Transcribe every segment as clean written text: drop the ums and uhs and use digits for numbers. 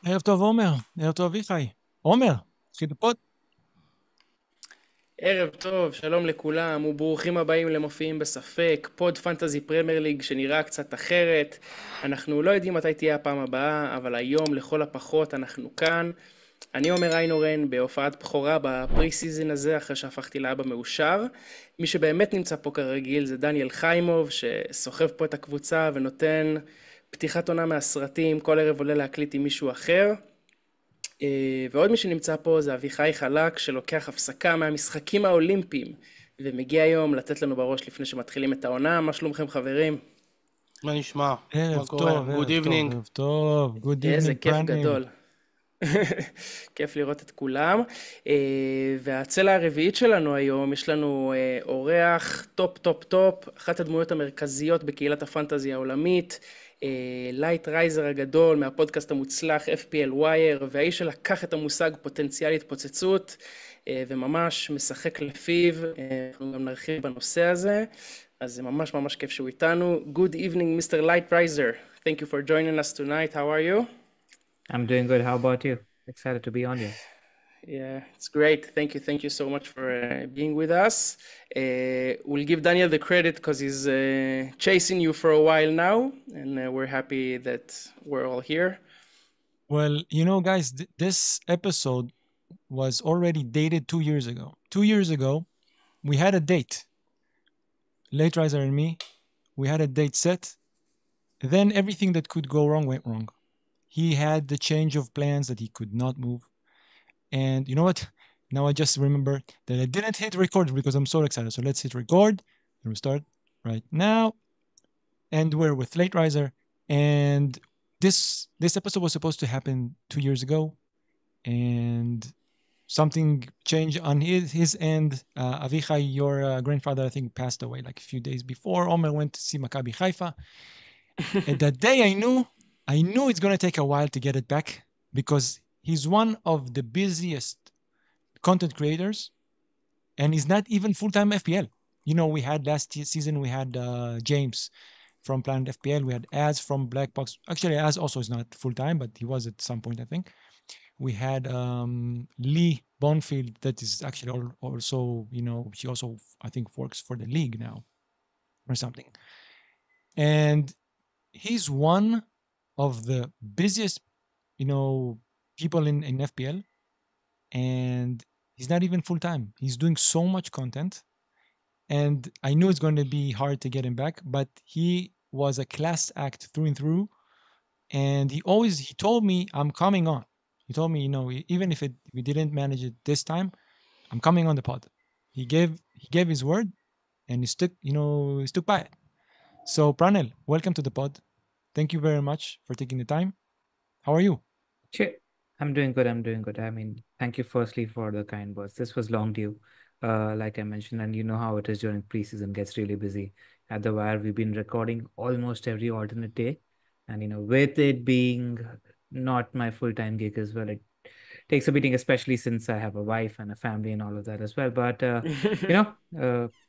ערב טוב עומר, ערב טוב אביחי. עומר, תחיל בפוד. ערב טוב, שלום לכולם וברוכים הבאים למופיעים בספק, פוד פנטזי פרמייר ליג שנראה קצת אחרת. אנחנו לא יודעים מתי תהיה הפעם הבאה, אבל היום לכל הפחות אנחנו כאן. אני עומר איינורן בהופעת בכורה בפרי סיזן הזה אחרי שהפכתי לאבא מאושר. מי שבאמת נמצא פה כרגיל זה דניאל חיימוב שסוחב פה את הקבוצה ונותן פתיחת עונה מהסרטים, כל ערב עולה להקליט עם מישהו אחר. ועוד מי שנמצא פה זה אביחי חלק שלוקח הפסקה מהמשחקים האולימפיים ומגיע היום לתת לנו בראש לפני שמתחילים את העונה. מה שלומכם חברים? מה נשמע? ערב טוב, Good evening. ערב טוב, good evening. איזה כיף פרניל. גדול. כיף לראות את כולם. והצלע הרביעית שלנו היום, יש לנו אורח טופ, אחת הדמויות המרכזיות בקהילת הפנטזי העולמית, לייטרייזר הגדול מהפודקאסט המוצלח FPLWire, והאיש שלקח את המושג פוטנציאל התפוצצות וממש משחק לפיו. אנחנו גם נרחיב בנושא הזה, אז זה ממש כיף שהוא איתנו. Good evening Mr. Lייטרייזר, thank you for joining us tonight. How are you? I'm doing good. How about you? Excited to be on here. Yeah, it's great. Thank you so much for being with us. We'll give Daniel the credit because he's chasing you for a while now, and we're happy that we're all here. Well, you know guys, this episode was already dated 2 years ago. 2 years ago, we had a date. Late-Riser and me, we had a date set. Then everything that could go wrong went wrong. He had the change of plans that he could not move. And you know what? Now I just remember that I didn't hit record because I'm so excited. So let's hit record and we start right now. And we're with Late-Riser. And this episode was supposed to happen 2 years ago. And something changed on his end. Avichai, your grandfather, I think, passed away like a few days before. Omer went to see Maccabi Haifa. And that day I knew it's going to take a while to get it back because he's one of the busiest content creators and he's not even full-time FPL. You know, we had last season, we had James from Planet FPL. We had Az from Black Box. Actually, Az also is not full-time, but he was at some point, I think. We had Lee Bonfield that is actually also, you know, she also, I think, works for the league now or something. And he's one of the busiest, you know, people in FPL, and he's not even full-time. He's doing so much content, and I knew it's going to be hard to get him back, but he was a class act through and through, and he told me, I'm coming on. He told me, you know, even if we didn't manage it this time, I'm coming on the pod. He gave his word, and he stuck by it. So Pranil, welcome to the pod. Thank you very much for taking the time. How are you? I'm doing good. I'm doing good. I mean, thank you firstly for the kind words. This was long due, like I mentioned, and you know how it is during preseason gets really busy. At the Wire, we've been recording almost every alternate day, and with it being not my full-time gig as well, it takes a beating, especially since I have a wife and a family and all of that as well. But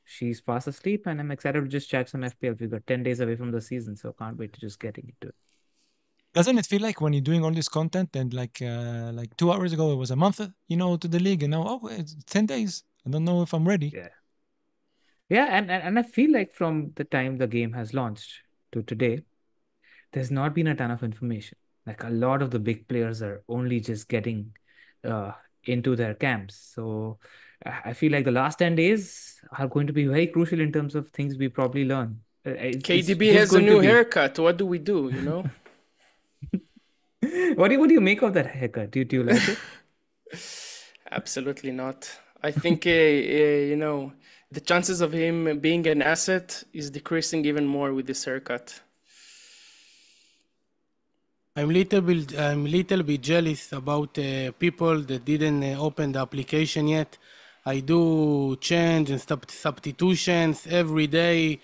she's fast asleep, and I'm excited to just chat some FPL. We've got 10 days away from the season, so can't wait to just getting into it. Doesn't it feel like when you're doing all this content and like 2 hours ago it was a month, to the league, and now it's 10 days. I don't know if I'm ready. Yeah, and I feel like from the time the game has launched to today, there's not been a ton of information. Like a lot of the big players are only just getting into their camps. So I feel like the last 10 days are going to be very crucial in terms of things we probably learn. KDB has a new haircut. What do we do, What do you make of that haircut? Do you like it? Absolutely not. I think, the chances of him being an asset is decreasing even more with this haircut. I'm little bit jealous about people that didn't open the application yet. I do change and substitutions every day.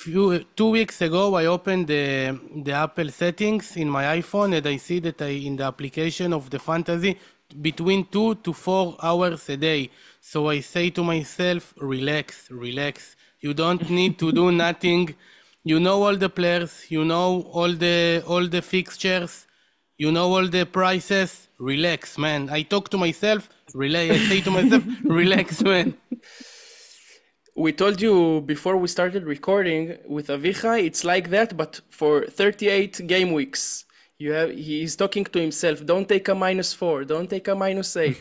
2 weeks ago, I opened the Apple settings in my iPhone, and I see that in the application of the Fantasy between 2 to 4 hours a day. So I say to myself, relax. You don't need to do nothing. You know all the players. You know all the fixtures. You know all the prices. Relax, man. I talk to myself. I say to myself, relax, man. We told you before we started recording with Avichai, it's like that, but for 38 game weeks. He's talking to himself. Don't take a -4. Don't take a -8.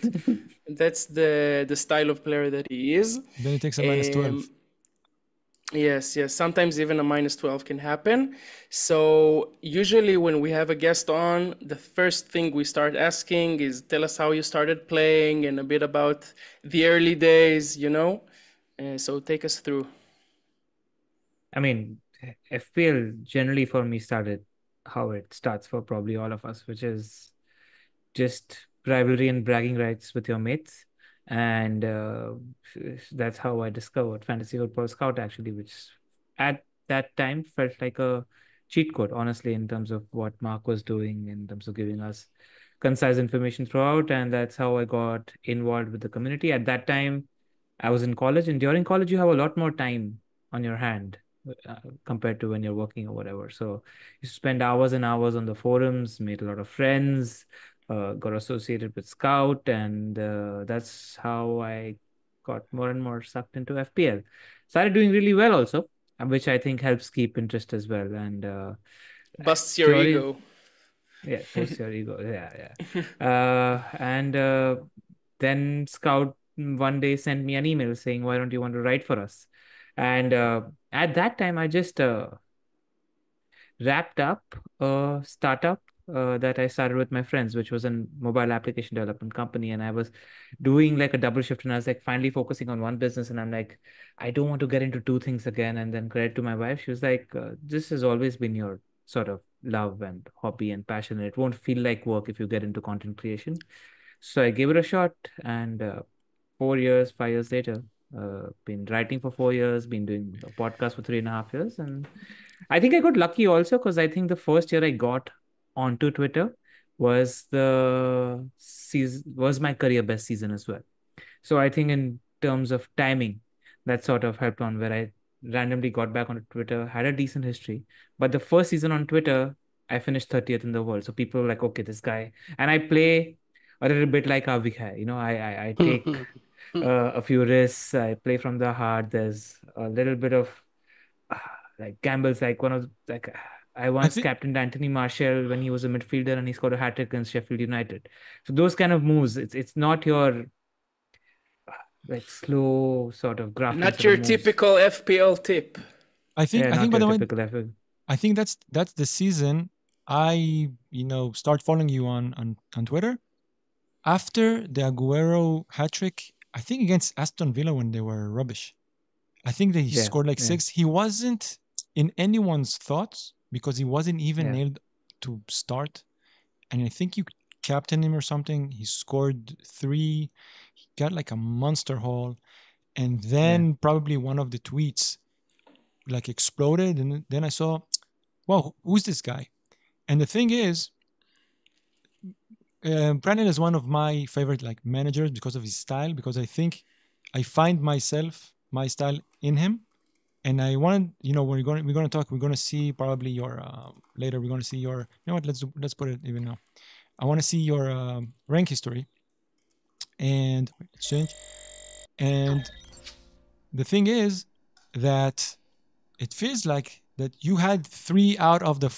That's the style of player that he is. Then he takes a -12. Yes. Sometimes even a -12 can happen. So usually when we have a guest on, the first thing we start asking is tell us how you started playing and a bit about the early days, So take us through. I mean, FPL generally for me started how it starts for probably all of us, which is just rivalry and bragging rights with your mates. And that's how I discovered Fantasy Football Scout, actually, which at that time felt like a cheat code, honestly, in terms of what Mark was doing, in terms of giving us concise information throughout. And that's how I got involved with the community. At that time, I was in college, and during college, you have a lot more time on your hand compared to when you're working or whatever. So you spend hours and hours on the forums, made a lot of friends, got associated with Scout, and that's how I got more and more sucked into FPL. Started doing really well also, which I think helps keep interest as well. And busts your ego. Yeah, boosts your ego. Yeah. And then Scout one day sent me an email saying, why don't you want to write for us? And at that time, I just wrapped up a startup that I started with my friends, which was a mobile application development company. And I was doing like a double shift, and I was like finally focusing on one business. And I'm like, I don't want to get into two things again. And then credit to my wife, she was like, this has always been your sort of love and hobby and passion. And it won't feel like work if you get into content creation. So I gave it a shot, and 5 years later, been writing for 4 years, been doing a podcast for 3.5 years. And I think I got lucky also, because I think the first year I got onto Twitter was my career best season as well. So I think in terms of timing, that sort of helped on where I randomly got back onto Twitter, had a decent history. But the first season on Twitter, I finished 30th in the world. So people were like, okay, this guy. And I play a little bit like Avichai. I take a few risks. I play from the heart. There's a little bit of like gambles, like I once captained Anthony Martial when he was a midfielder, and he scored a hat-trick against Sheffield United. So those kind of moves, it's not your like slow sort of graph. Not your typical FPL tip. I think by the way, I think that's the season I start following you on Twitter after the Aguero hat-trick. I think against Aston Villa when they were rubbish. I think that he scored like 6. He wasn't in anyone's thoughts because he wasn't even nailed to start. And I think you captained him or something. He scored 3. He got like a monster haul. And then probably one of the tweets like exploded. And then I saw, wow, who's this guy? And the thing is, Pranil is one of my favorite like managers because of his style, because I think I find my style in him. And I wanted, when we're going to talk, we're going to see probably your, later we're going to see your, let's put it even now. I want to see your rank history and exchange. And the thing is that it feels like that you had 3 out of the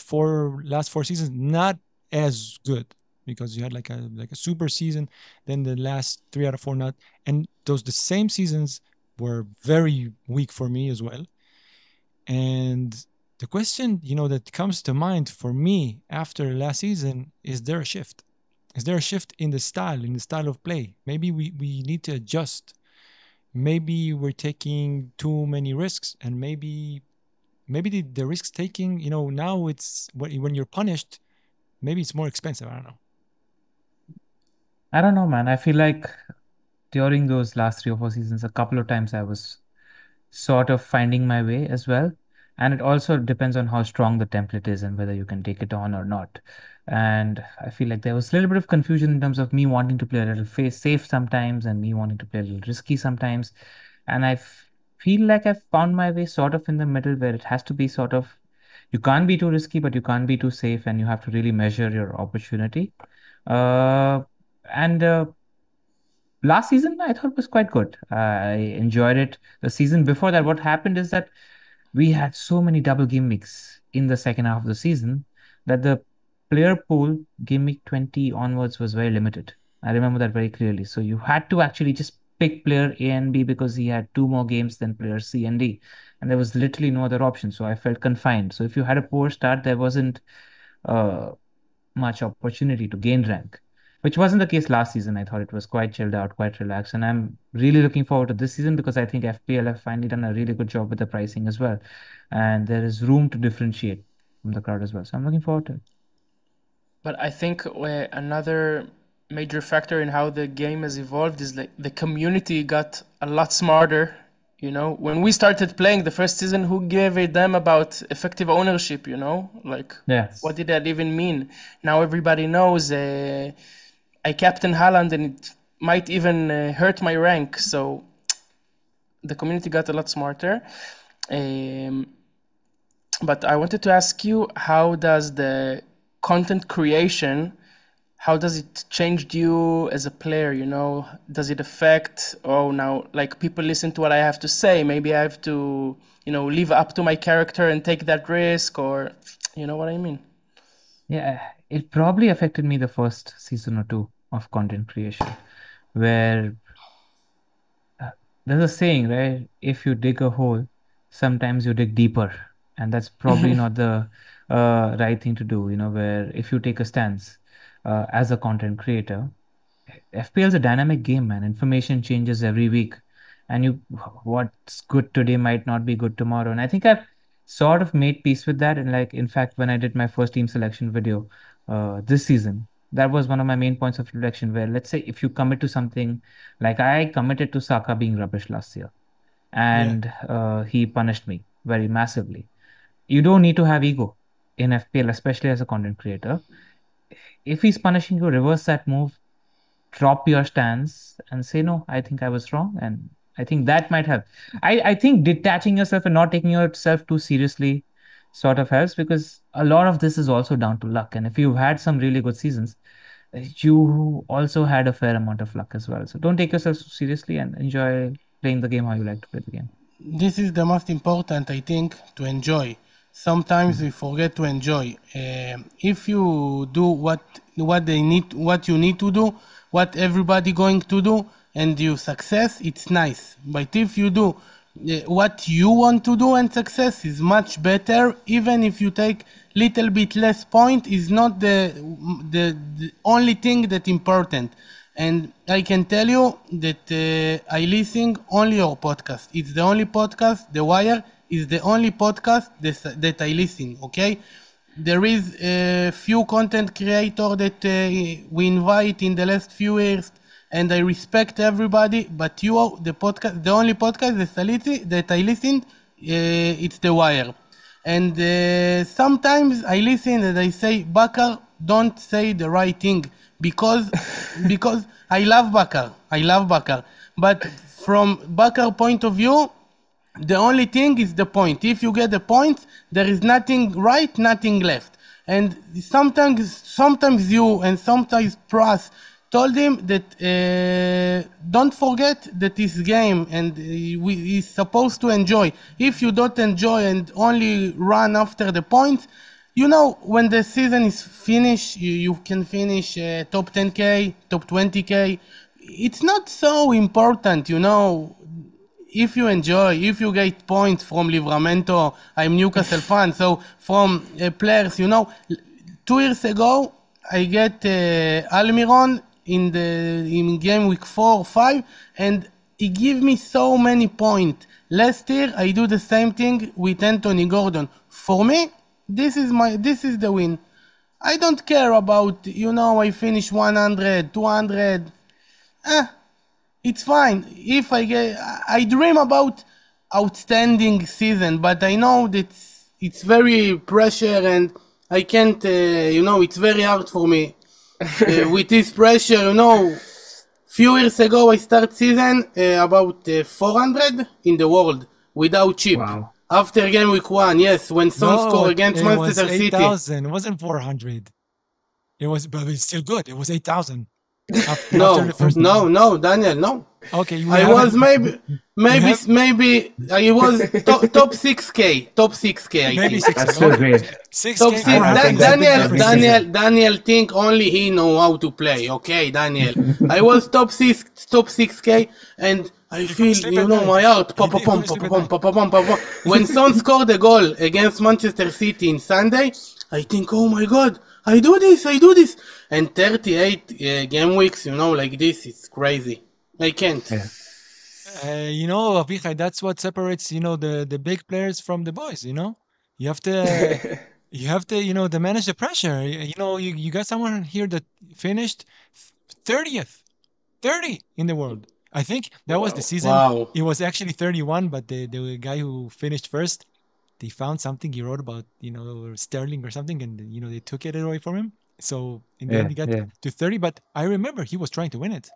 last 4 seasons not as good, because you had like a super season, then the last 3 out of 4 not, and the same seasons were very weak for me as well. And the question, that comes to mind for me after last season, is there a shift? Is there a shift in the style of play? Maybe we need to adjust. Maybe we're taking too many risks, and maybe the risks taking, now it's when you're punished, maybe it's more expensive. I don't know. I don't know, man. I feel like during those last 3 or 4 seasons, a couple of times I was sort of finding my way as well. And it also depends on how strong the template is and whether you can take it on or not. And I feel like there was a little bit of confusion in terms of me wanting to play a little safe sometimes and me wanting to play a little risky sometimes. And I feel like I've found my way sort of in the middle, where it has to be sort of, you can't be too risky, but you can't be too safe, and you have to really measure your opportunity. And last season, I thought was quite good. I enjoyed it. The season before that, what happened is that we had so many double game weeks in the second half of the season that the player pool game week 20 onwards was very limited. I remember that very clearly. So you had to actually just pick player A and B because he had 2 more games than player C and D. And there was literally no other option. So I felt confined. So if you had a poor start, there wasn't much opportunity to gain rank, which wasn't the case last season. I thought it was quite chilled out, quite relaxed. And I'm really looking forward to this season because I think FPL have finally done a really good job with the pricing as well. And there is room to differentiate from the crowd as well. So I'm looking forward to it. But I think another major factor in how the game has evolved is like the community got a lot smarter. When we started playing the first season, who gave a damn about effective ownership, Like, Yes. What did that even mean? Now everybody knows I captain Haaland and it might even hurt my rank. So the community got a lot smarter. But I wanted to ask you, how does the content creation, how does it change you as a player? Does it affect, now like people listen to what I have to say, maybe I have to, live up to my character and take that risk, or you know what I mean? Yeah, it probably affected me the first season or 2 of content creation, where there's a saying, right? If you dig a hole, sometimes you dig deeper. And that's probably not the right thing to do, where if you take a stance as a content creator, FPL is a dynamic game, man. Information changes every week. And what's good today might not be good tomorrow. And I think I've sort of made peace with that. And in fact, when I did my first team selection video this season, that was one of my main points of reflection, where let's say if you commit to something, like I committed to Saka being rubbish last year, and he punished me very massively. You don't need to have ego in FPL, especially as a content creator. If he's punishing you, reverse that move, drop your stance and say, no, I think I was wrong. And I think that might help. I think detaching yourself and not taking yourself too seriously sort of helps, because a lot of this is also down to luck. And if you've had some really good seasons, you also had a fair amount of luck as well. So don't take yourself so seriously and enjoy playing the game how you like to play the game. This is the most important, I think, to enjoy. Sometimes we forget to enjoy. If you do what you need to do, what everybody going to do, and you success, it's nice. But if you do what you want to do and success is much better, even if you take little bit less point, is not the only thing that important. And I can tell you that I listen only your podcast. It's the only podcast. The Wire is the only podcast that I listen. Okay, there is a few content creator that we invite in the last few years, and I respect everybody. But you are the only podcast that I listened. It's The Wire, and sometimes I listen and I say, Bakar, don't say the right thing because I love Bakar, but from Bakar point of view, the only thing is the point. If you get the points, there is nothing right, nothing left. And sometimes you and sometimes Pras told him that don't forget that this game and he's supposed to enjoy. If you don't enjoy and only run after the points, you know, when the season is finished, you can finish top 10K, top 20K. It's not so important, you know. If you enjoy, if you get points from Livramento, I'm Newcastle fan, so from players, you know, 2 years ago, I get Almiron in game week 4 or 5, and he give me so many points. Last year, I do the same thing with Anthony Gordon. For me, this is the win. I don't care about, you know, I finish 100, 200. It's fine. If I dream about outstanding season, but I know that it's very pressure and I can't, you know, it's very hard for me with this pressure, you know. Few years ago, I start season about 400 in the world without chip. Wow. After game week 1, yes, when Son scored against Manchester City. It was 8,000. It wasn't 400. But it's still good. It was 8,000. No, Daniel, no. Okay, I was maybe I was top 6K. Top 6K, I maybe think. 6K. That's so great. 6K. Top 6. Daniel think only he know how to play. Okay, Daniel. I was top 6K, and I feel, you know, my heart pop. When Son scored a goal against Manchester City in Sunday, I think, oh my God, I do this. And 38 game weeks, you know, like this, it's crazy. I can't. Yeah. You know, Avichai, that's what separates, you know, the big players from the boys, you know? You have to, you know, to manage the pressure. You know, you got someone here that finished 30th in the world. I think that was the season. Wow. It was actually 31, but the guy who finished first, they found something he wrote about, you know, Sterling or something, and, you know, they took it away from him. So in the end, he got to 30, but I remember he was trying to win it.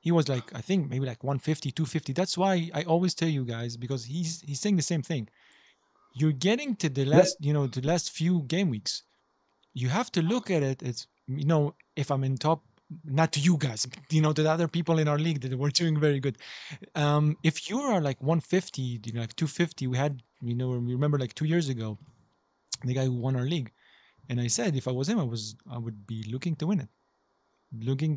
He was like, I think maybe like 150, 250. That's why I always tell you guys, because he's saying the same thing. You're getting to the last, you know, the last few game weeks. You have to look at it as, you know, if I'm in top, not to you guys, you know, to the other people in our league that were doing very good. If you are like 150, you know, like 250, we had, you know, we remember like 2 years ago, the guy who won our league. And I said, if I was him, I would be looking to win it.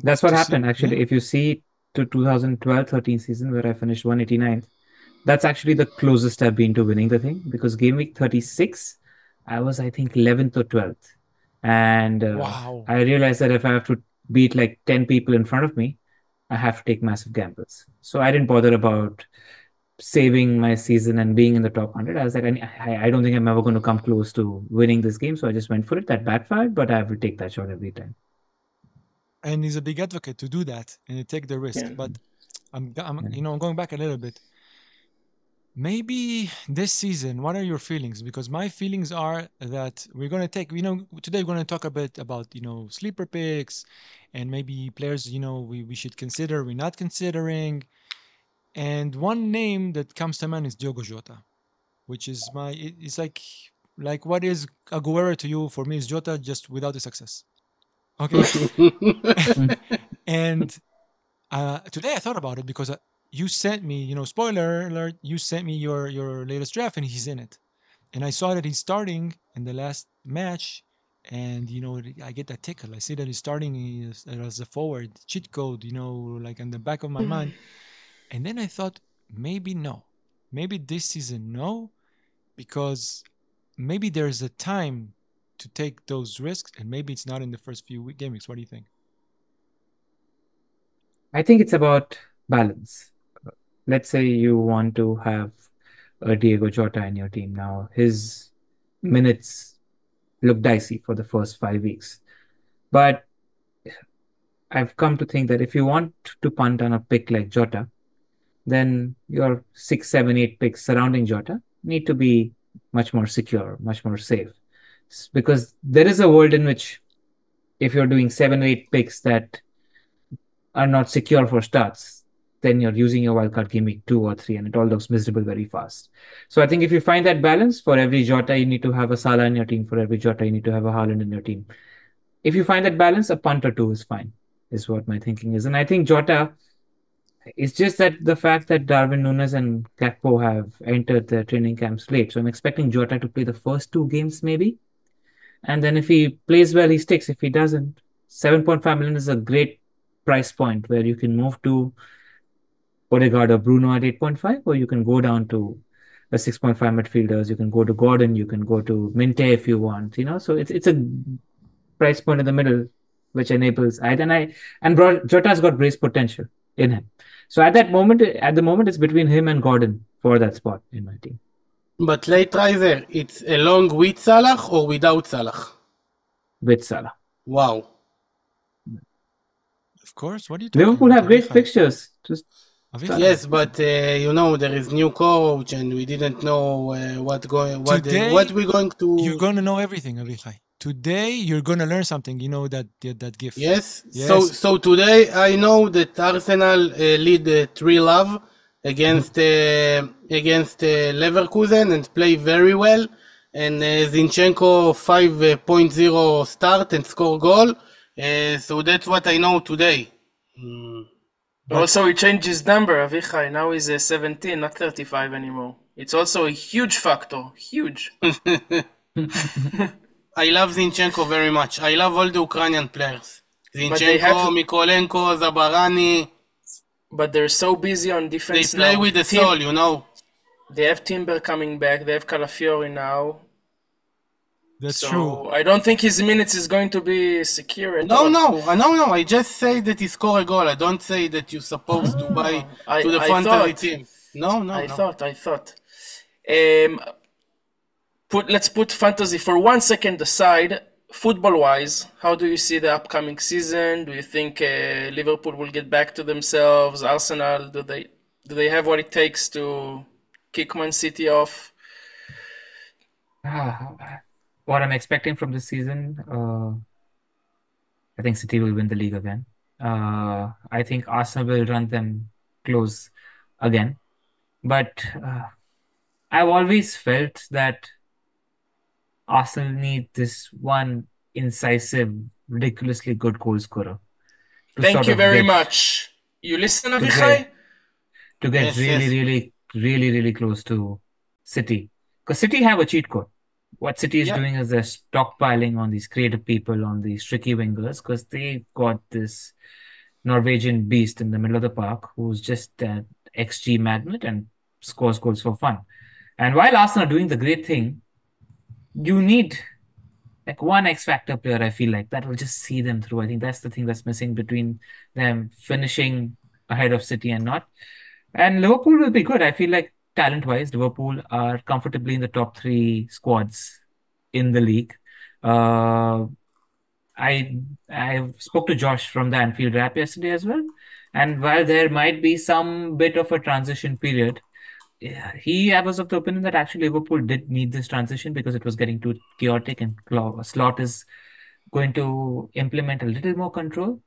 That's what happened, actually. Yeah. If you see to 2012-13 season where I finished 189th, that's actually the closest I've been to winning the thing, because game week 36, I was, I think, 11th or 12th. And wow. I realized that if I have to beat like 10 people in front of me, I have to take massive gambles. So I didn't bother about saving my season and being in the top 100. I was like, I don't think I'm ever going to come close to winning this game. So I just went for it. That backfired, but I will take that shot every time. And he's a big advocate to do that and to take the risk. Yeah. But I'm you know, going back a little bit. Maybe this season, what are your feelings? Because my feelings are that we're going to take, you know, today we're going to talk a bit about, you know, sleeper picks and maybe players, you know, we should consider, we're not considering. And one name that comes to mind is Diogo Jota, which is it's like what is Aguero to you? For me, is Jota just without the success. Okay. And today I thought about it because you sent me, you know, spoiler alert, you sent me your latest draft and he's in it. And I saw that he's starting in the last match. And, you know, I get that tickle. I see that he's starting as a forward, cheat code, you know, like in the back of my mind. And then I thought, maybe no. Maybe this season, no. Because maybe there's a time to take those risks. And maybe it's not in the first few game weeks. What do you think? I think it's about balance. Let's say you want to have a Diego Jota in your team now. His minutes look dicey for the first 5 weeks. But I've come to think that if you want to punt on a pick like Jota, then your 6, 7, 8 picks surrounding Jota need to be much more secure, much more safe. Because there is a world in which if you're doing 7 or 8 picks that are not secure for starts, then you're using your wildcard gimmick 2 or 3 and it all looks miserable very fast. So I think if you find that balance, for every Jota, you need to have a Salah in your team. For every Jota, you need to have a Haaland in your team. If you find that balance, a punt or two is fine, is what my thinking is. And I think Jota, it's just that the fact that Darwin Núñez and Gakpo have entered the training camps late. So I'm expecting Jota to play the first 2 games maybe. And then if he plays well, he sticks. If he doesn't, 7.5 million is a great price point where you can move to Odegaard or Bruno at 8.5, or you can go down to the 6.5 midfielders. You can go to Gordon, you can go to Minte if you want, So it's a price point in the middle, which enables and Jota's got brace potential in him. So at the moment, it's between him and Gordon for that spot in my team. But Lייטרייזר, it's along with Salah or without Salah? With Salah. Wow. Of course, what are you talking Liverpool about? have great fixtures. Yes, but there is new coach and we didn't know what we're going to... You're going to know everything, Avichai. Today, you're going to learn something, that gift. Yes. So today, I know that Arsenal lead 3-0 against Leverkusen and play very well. And Zinchenko 5.0 start and score goal. So that's what I know today. Also, he changed his number, Avichai. Now he's 17, not 35 anymore. It's also a huge factor. Huge. I love Zinchenko very much. I love all the Ukrainian players. Zinchenko, Mikolenko, Zabarani. But they're so busy on defense now. They play with the soul, They have Timber coming back. They have Calafiori now. That's true. I don't think his minutes is going to be secure at all. No. I just say that he scored a goal. I don't say that you're supposed to buy to the fantasy team. No. I thought. Let's put fantasy for 1 second aside. Football-wise, how do you see the upcoming season? Do you think Liverpool will get back to themselves? Arsenal, do they have what it takes to kick Man City off? What I'm expecting from this season, I think City will win the league again. I think Arsenal will run them close again. But I've always felt that Arsenal need this one incisive, ridiculously good goal scorer. Thank you very much. You listen, Avichai? To get really close to City. Because City have a cheat code. What City is doing is they're stockpiling on these creative people, on these tricky wingers, because they got this Norwegian beast in the middle of the park who's just an XG magnet and scores goals for fun. And while Arsenal are doing the great thing, you need like one X factor player, I feel like, that will just see them through. I think that's the thing that's missing between them finishing ahead of City and not. And Liverpool will be good. I feel like talent-wise, Liverpool are comfortably in the top 3 squads in the league. I spoke to Josh from the Anfield Wrap yesterday as well. And while there might be some bit of a transition period, he was of the opinion that actually Liverpool did need this transition because it was getting too chaotic and Slot is going to implement a little more control.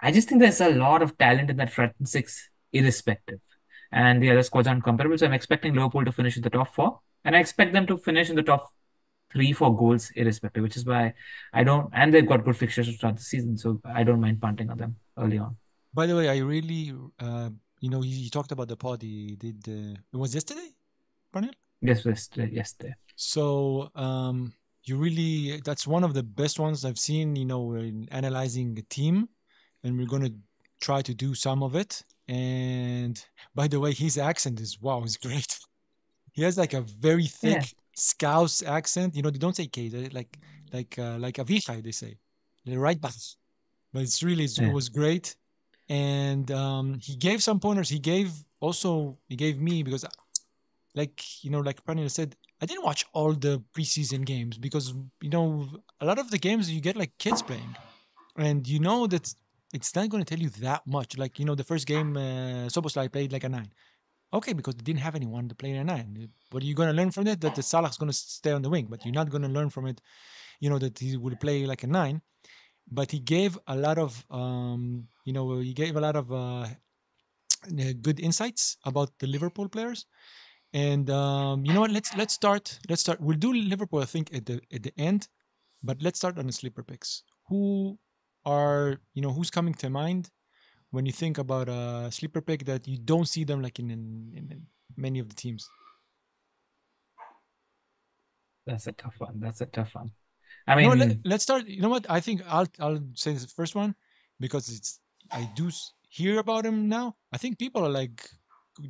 I just think there's a lot of talent in that front 6 irrespective. And the other squads aren't comparable. So I'm expecting Liverpool to finish in the top 4. And I expect them to finish in the top 3-4 goals irrespective, which is why and they've got good fixtures to start the season. So I don't mind punting on them early on. By the way, I really, you talked about the pod he did, it was yesterday, Pranil? Yes, yesterday. So that's one of the best ones I've seen, in analyzing a team, and we're going to try to do some of it. And by the way, his accent is great. He has like a very thick Scouse accent. They don't say K, like Avichai, they say. They're right back. But it was great. And he gave some pointers. He gave me, because like Pranil said, I didn't watch all the preseason games because, you know, a lot of the games you get like kids playing. And you know that it's not going to tell you that much. Like, you know, the first game, Soboslai played like a 9. Okay, because they didn't have anyone to play a 9. What are you going to learn from it? That the Salah's going to stay on the wing. But you're not going to learn from it, you know, that he will play like a 9. But he gave a lot of, good insights about the Liverpool players. And you know what? Let's start. We'll do Liverpool, I think, at the end. But let's start on the sleeper picks. Who's coming to mind when you think about a sleeper pick that you don't see them like in many of the teams? That's a tough one. I mean, let's start. You know what? I think I'll say the first one because I do hear about him now. I think people are like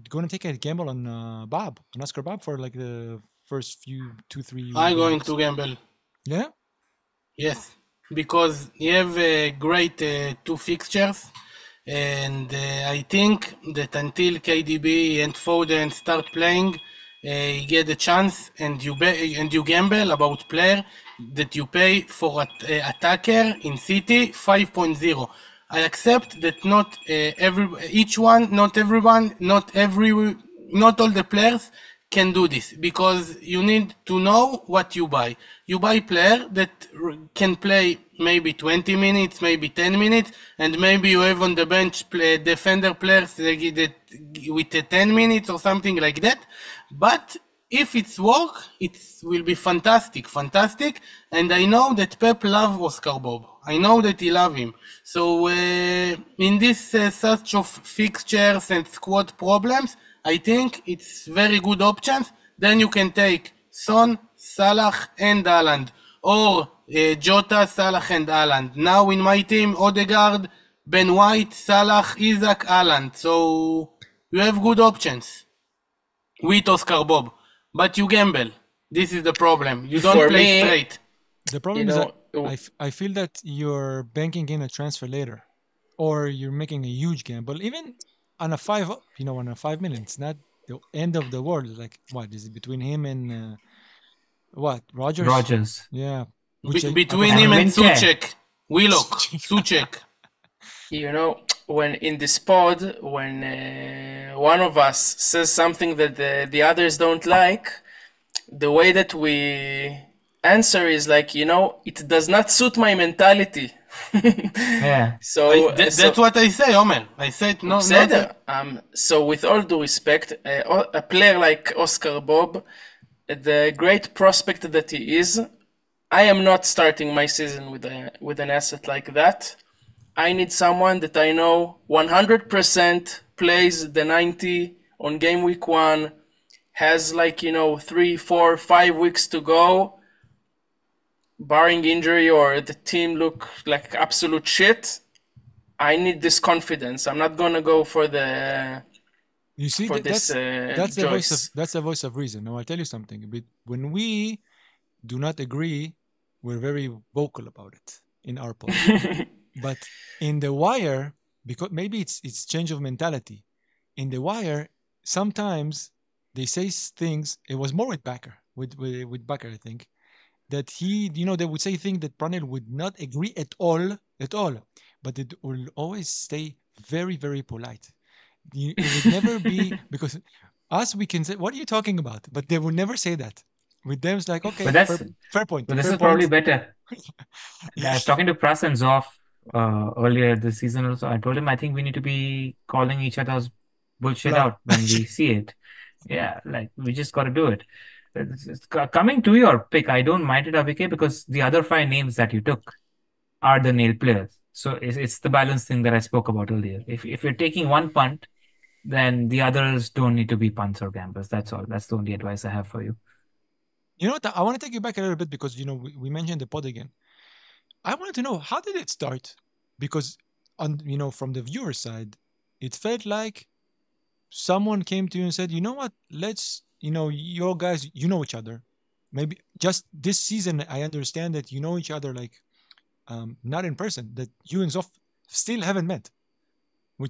going to take a gamble on Oscar Bob for like the first few 2-3. I'm going to gamble. Yeah. Yes, because you have great 2 fixtures, and I think that until KDB and Foden start playing, you get a chance, and you gamble about player that you pay for attacker in City 5.0. I accept that not all the players can do this, because you need to know what you buy. You buy player that can play maybe 20 minutes, maybe 10 minutes, and maybe you have on the bench defender players that with 10 minutes or something like that. But if it's work, it will be fantastic. And I know that Pep loves Oscar Bob. I know that he loves him. So in this such of fixtures and squad problems, I think it's very good options. Then you can take Son, Salah and Haaland, or Jota, Salah and Haaland. Now in my team, Odegaard, Ben White, Salah, Isaac, Haaland. So you have good options with Oscar Bob, but you gamble. This is the problem. You don't play straight. The problem is that I feel that you're banking in a transfer later, or you're making a huge gamble. Even on a 5 million, it's not the end of the world. Like, what is it between him and Rogers? Yeah. Between him and Souček. Willock. Souček. You know, when in this pod, when one of us says something that the others don't like, the way that we answer is like, you know, it does not suit my mentality. Yeah. So that's what I say, Omer. I said no. So with all due respect, a player like Oscar Bob, the great prospect that he is, I am not starting my season with an asset like that. I need someone that I know 100% plays the 90 on game week 1, has 3, 4, 5 weeks to go, barring injury or the team look like absolute shit. I need this confidence. I'm not gonna go for the. You see, that's the voice of reason. Now I'll tell you something. When we do not agree, we're very vocal about it in our pod. But in the wire, because maybe it's change of mentality. In the wire, sometimes they say things. It was more with Bakker, with Bakker, I think, that they would say things that Pranil would not agree at all, but it will always stay very, very polite. It would never be, because us, we can say, what are you talking about? But they would never say that. With them, it's like, okay, fair point. But this is probably better. Yeah, I was talking to Pras and Zoff earlier this season also. I told him I think we need to be calling each other's bullshit out when we see it. Yeah, like we just got to do it. Coming to your pick, I don't mind it, Avike, because the other 5 names that you took are the nail players. So it's the balance thing that I spoke about earlier. If you're taking one punt, then the others don't need to be punts or gamblers. That's all. That's the only advice I have for you. You know what? I want to take you back a little bit because, we mentioned the pod again. I wanted to know, how did it start? Because, from the viewer side, it felt like someone came to you and said, you know what, let's, you guys, each other. Maybe just this season, I understand that you know each other, like, not in person, that you and Zoff still haven't met.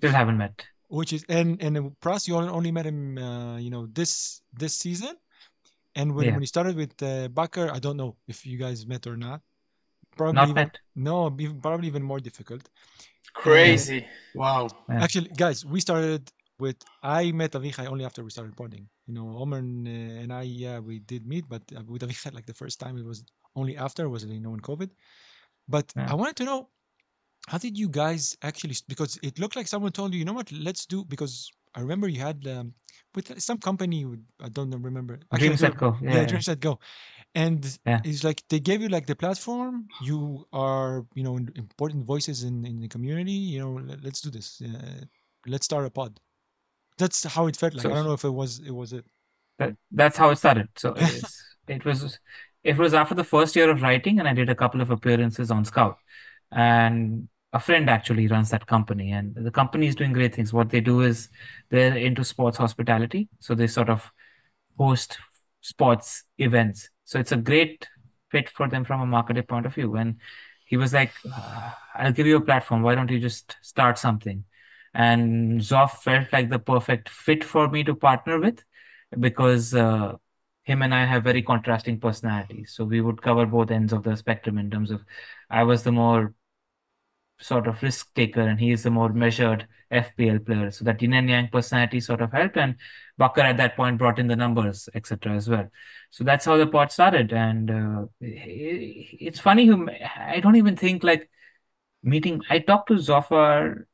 Haven't met. Which is, and Pras, you only met him, this season. And when Yeah. he started with Bakker, I don't know if you guys met or not. Probably Not even, met. no, probably even more difficult. Crazy. Wow. Yeah. Actually, guys, we started with, I met Avichai only after we started podding. You know, Omer and I, yeah, we did meet, but with Avichai, like the first time, it was only after, was, you know, in COVID. But Yeah. I wanted to know, how did you guys actually, because it looked like someone told you, you know what, let's do, because I remember you had with some company, I don't remember. Actually, Dream Set Go. yeah, Yeah. Dream Set Go. And Yeah. it's like they gave you like the platform. You are, you know, important voices in the community. You know, let's do this. Let's start a pod. That's how it felt like. So I don't know if it was it. that's how it started. So it was after the first year of writing, and I did a couple of appearances on Scout. And a friend actually runs that company, and the company is doing great things. What they do is they're into sports hospitality. So they sort of host sports events. So it's a great fit for them from a marketing point of view. And he was like, I'll give you a platform. Why don't you just start something? And Zoff felt like the perfect fit for me to partner with because him and I have very contrasting personalities. So we would cover both ends of the spectrum in terms of I was the more sort of risk taker and he is the more measured FPL player. So that yin and yang personality sort of helped. And Bakker at that point brought in the numbers, etc. as well. So that's how the pod started. And it's funny, I don't even think like meeting, I talked to Zofar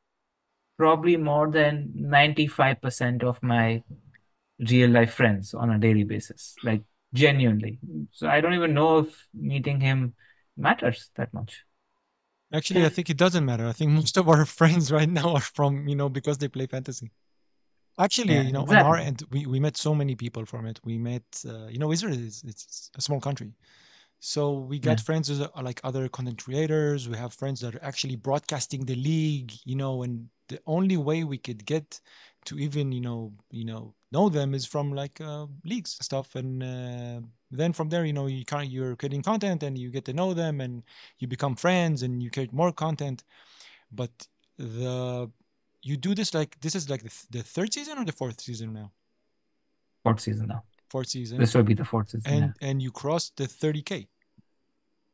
probably more than 95% of my real life friends on a daily basis, like genuinely. So I don't even know if meeting him matters that much. Actually, I think it doesn't matter. I think most of our friends right now are from, you know, because they play fantasy. Actually, Yeah, you know, on our exactly. end, we met so many people from it. We met, you know, Israel is it's a small country. So we got Yeah. friends with like other content creators. We have friends that are actually broadcasting the league, you know, and the only way we could get to even, know them is from like leagues and stuff. And then from there, you know, you're creating content and you get to know them and you become friends and you create more content. But you do this like, this is like the third season or the fourth season now? Fourth season now. Fourth season. This will be the fourth season. And you crossed the 30K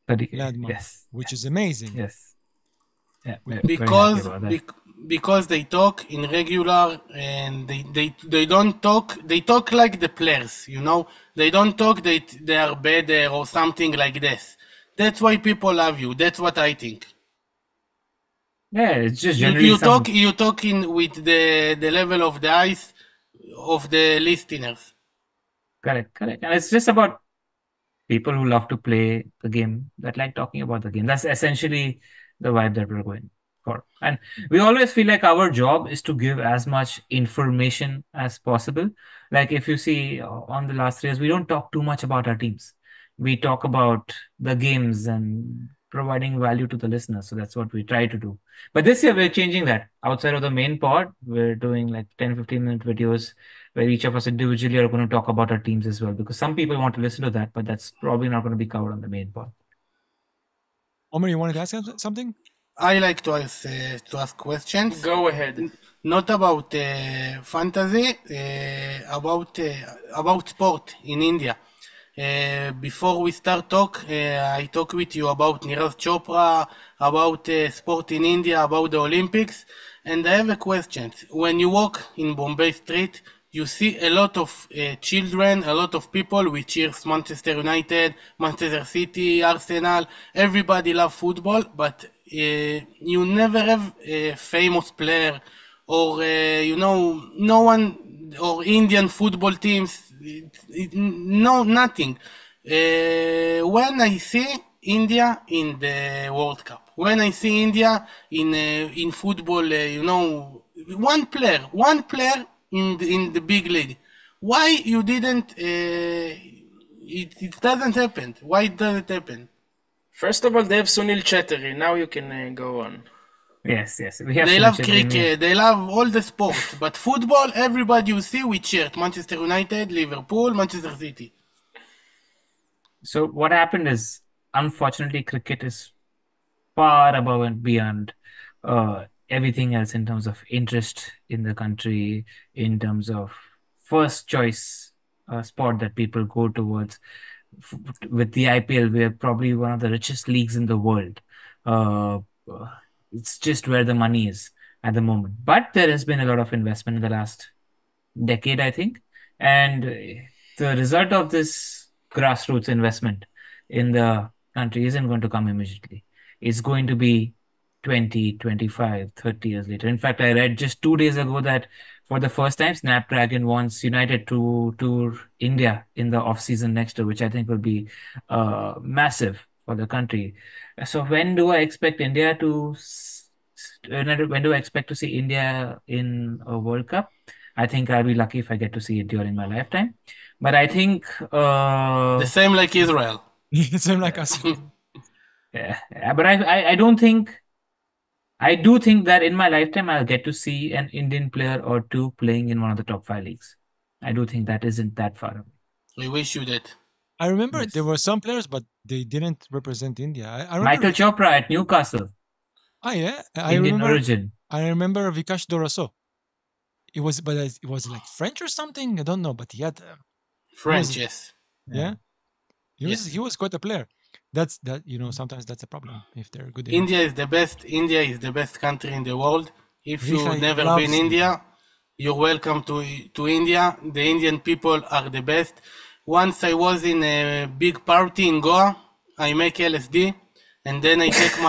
30K. landmark, Yes. which is amazing. Yes. Yeah. Very Because happy about that. because they talk in regular and they don't talk. They talk like the players, you know. They don't talk they are better or something like this. That's why people love you. That's what I think. Yeah, it's just You generally you talk in with the level of the eyes of the listeners. correct. And it's just about people who love to play the game, that like talking about the game. That's essentially the vibe that we're going for. And we always feel like our job is to give as much information as possible. Like if you see on the last 3 years, we don't talk too much about our teams. We talk about the games and providing value to the listeners. So that's what we try to do. But this year we're changing that. Outside of the main pod, we're doing like 10-15 minute videos where each of us individually are going to talk about our teams as well, because some people want to listen to that, but that's probably not going to be covered on the main pod. Omer, you wanted to ask something? I like to ask questions. Go ahead. Not about fantasy, about sport in India. Before we start talk, I talk with you about Neeraj Chopra, about sport in India, about the Olympics, and I have a question. When you walk in Bombay street, you see a lot of children, a lot of people which cheers Manchester United, Manchester City, Arsenal. Everybody love football, but you never have a famous player or no one, or Indian football teams. No, nothing. When I see India in the World Cup, when I see India in football, one player in the big league, why you didn't? It doesn't happen. Why does it happen? First of all, they have Sunil Chetty. Now you can go on. Yes. We have They Sunil love Chetty. cricket, they love all the sports, but football, everybody you see with shirt, Manchester United, Liverpool, Manchester City. So what happened is, unfortunately, cricket is far above and beyond everything else in terms of interest in the country, in terms of first choice spot that people go towards. With the IPL, we're probably one of the richest leagues in the world. Uh, it's just where the money is at the moment. But there has been a lot of investment in the last decade, I think. And the result of this grassroots investment in the country isn't going to come immediately. It's going to be 20, 25, 30 years later. In fact, I read just 2 days ago that for the first time, Snapdragon wants United to tour India in the off-season next year, which I think will be massive for the country. So when do I expect India to... When do I expect to see India in a World Cup? I think I'll be lucky if I get to see it during my lifetime. But I think... The same like Israel. Same like us. Yeah, but I don't think... I do think that in my lifetime, I'll get to see an Indian player or two playing in one of the top 5 leagues. I do think that isn't that far away. We wish you that. I remember Yes. there were some players, but they didn't represent India. I remember Michael Chopra at Newcastle, Ah, yeah. Indian origin. I remember Vikash Doraso. It was like French or something. I don't know, but he had French, yes. yeah. Yes. He was quite a player. That's sometimes that's a problem if they're good. India is the best. India is the best country in the world. If Vichai you've never loves been India, you're welcome to India. The Indian people are the best. Once I was in a big party in Goa. I make LSD, and then I take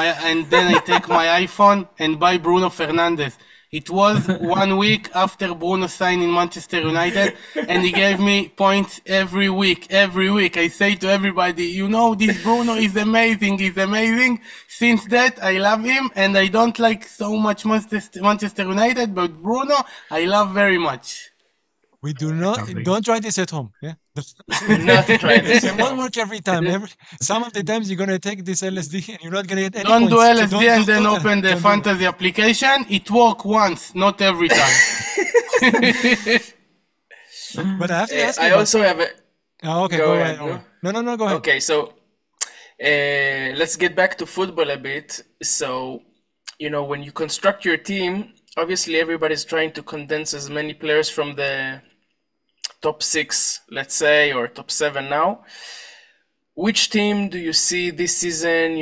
my iPhone and buy Bruno Fernandes. It was 1 week after Bruno signed in Manchester United, and he gave me points every week. I say to everybody, this Bruno is amazing. He's amazing. Since that, I love him, and I don't like so much Manchester United, but Bruno, I love very much. We don't try this at home. Yeah, Not try this. It won't work every time. Some of the times you're gonna take this LSD and you're not gonna get any Don't points. do So LSD and then do that. open the Don't do fantasy application. It works once, not every time. that. But I have to ask you. I also have a... Oh, okay, Go go ahead, ahead. No, go ahead. Okay, so let's get back to football a bit. So, when you construct your team, obviously everybody's trying to condense as many players from the top 6, let's say, or top 7 now. Which team do you see this season,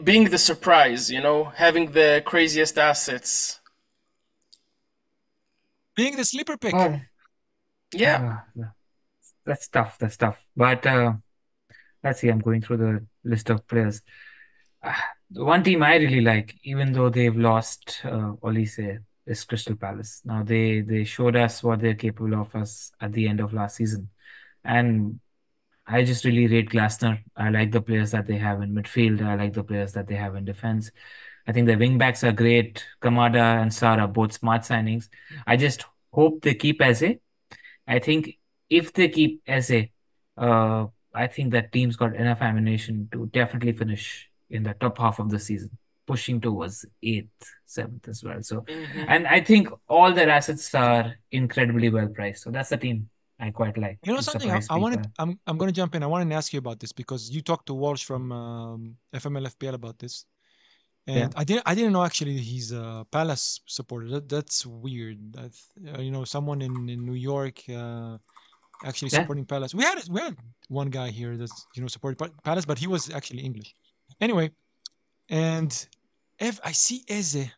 being the surprise, having the craziest assets? Being the sleeper pick. Yeah. That's tough. But let's see, I'm going through the list of players. The one team I really like, even though they've lost Olise, is Crystal Palace. Now they showed us what they're capable of us at the end of last season. And I just really rate Glasner. I like the players that they have in midfield. I like the players that they have in defense. I think the wing backs are great. Kamada and Sara, both smart signings. I just hope they keep Eze. I think if they keep Eze, I think that team's got enough ammunition to definitely finish in the top half of the season, pushing towards 8th, 7th as well. So, and I think all their assets are incredibly well priced. So that's the team I quite like. Something I'm going to jump in. I wanted to ask you about this because you talked to Walsh from FMLFPL about this. And yeah. I didn't know actually he's a Palace supporter. That's weird. Someone in New York actually supporting Palace. We had one guy here that's supported Palace, but he was actually English. Anyway, and I see Eze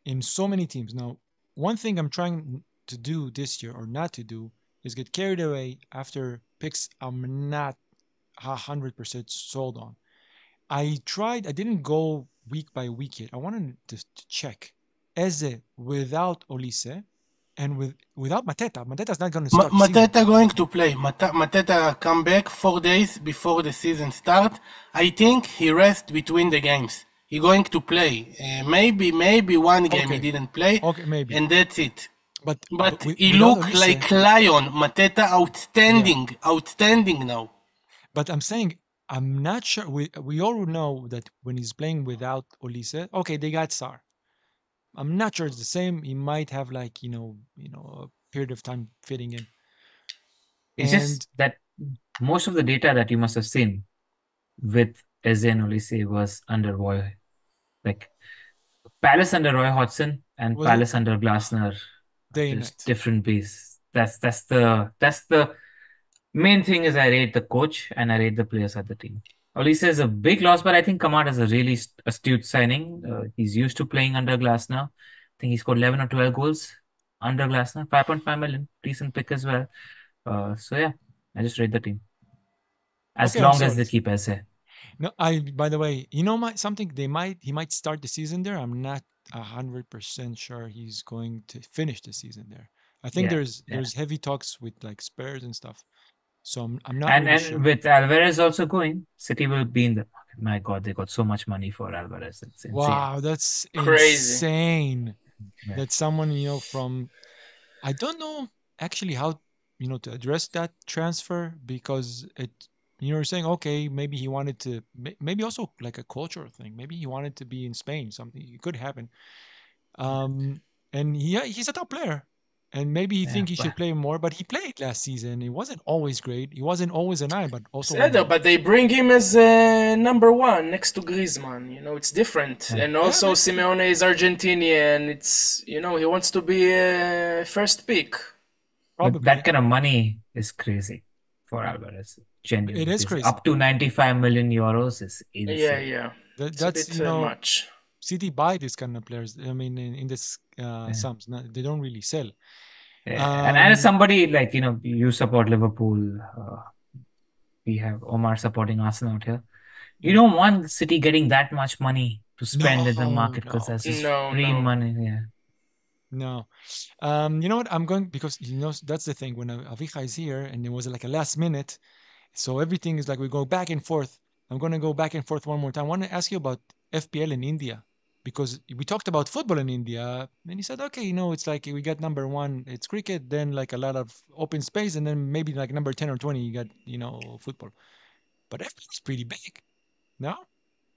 in so many teams now. One thing I'm trying to do this year or not to do is get carried away after picks I'm not 100% sold on. I didn't go week by week yet. I wanted to check Eze without Olise and without Mateta. Mateta's not going to start. Mateta going to play. Mateta come back 4 days before the season start. I think he rest between the games. He going to play. Maybe one game he didn't play. Okay, maybe. And that's it. But he look like lion. Mateta outstanding now. But I'm saying I'm not sure. We all know that when he's playing without Olise, okay, they got Sar. I'm not sure it's the same. He might have a period of time fitting in. It's just that most of the data that you must have seen with Eze and Olise was under Palace under Roy Hodgson and Palace under Glasner day and just night. different beasts. That's the main thing is I rate the coach and I rate the players at the team. Olise is a big loss, but I think Kamad is a really astute signing. He's used to playing under Glasner. I think he scored 11 or 12 goals under Glasner. 5.5 million, decent pick as well. So yeah, I just rate the team. As Okay, I'm long as sold. they keep Esse. No, by the way, something he might start the season there. I'm not 100% sure he's going to finish the season there. I think Yeah, there's heavy talks with like Spurs and stuff. So I'm not And really sure. with Alvarez also going, City will be in the market. My God, they got so much money for Alvarez. It's insane. Wow, that's Crazy. insane. Yeah. That someone, from I don't know actually how, to address that transfer, because you're saying, okay, maybe he wanted to, maybe also like a cultural thing. Maybe he wanted to be in Spain. Something it could happen. And he's a top player, and maybe he think he should play more. But he played last season. It wasn't always great. He wasn't always a 9, but also but they bring him as number 1 next to Griezmann. It's different. Yeah. And also Yeah, Simeone is Argentinian. It's, he wants to be a first pick. But probably. that kind of money is crazy for Alvarez. Genuinely. It is crazy. Up to 95 million euros is insane. Yeah. That's It's a bit much. City buy these kind of players. I mean, in this sums, they don't really sell. Yeah. And as somebody like, you support Liverpool, we have Omar supporting Arsenal out here. You don't want City getting that much money to spend in the market because that's just free money. Yeah. No. You know what? I'm going, because that's the thing. When Avicha is here and it was like a last minute, so everything is like we go back and forth. I'm going to go back and forth one more time. I want to ask you about FPL in India, because we talked about football in India, and he said, okay, it's like we got number 1, it's cricket, then like a lot of open space, and then maybe like number 10 or 20, you got, football. But FPL is pretty big, no?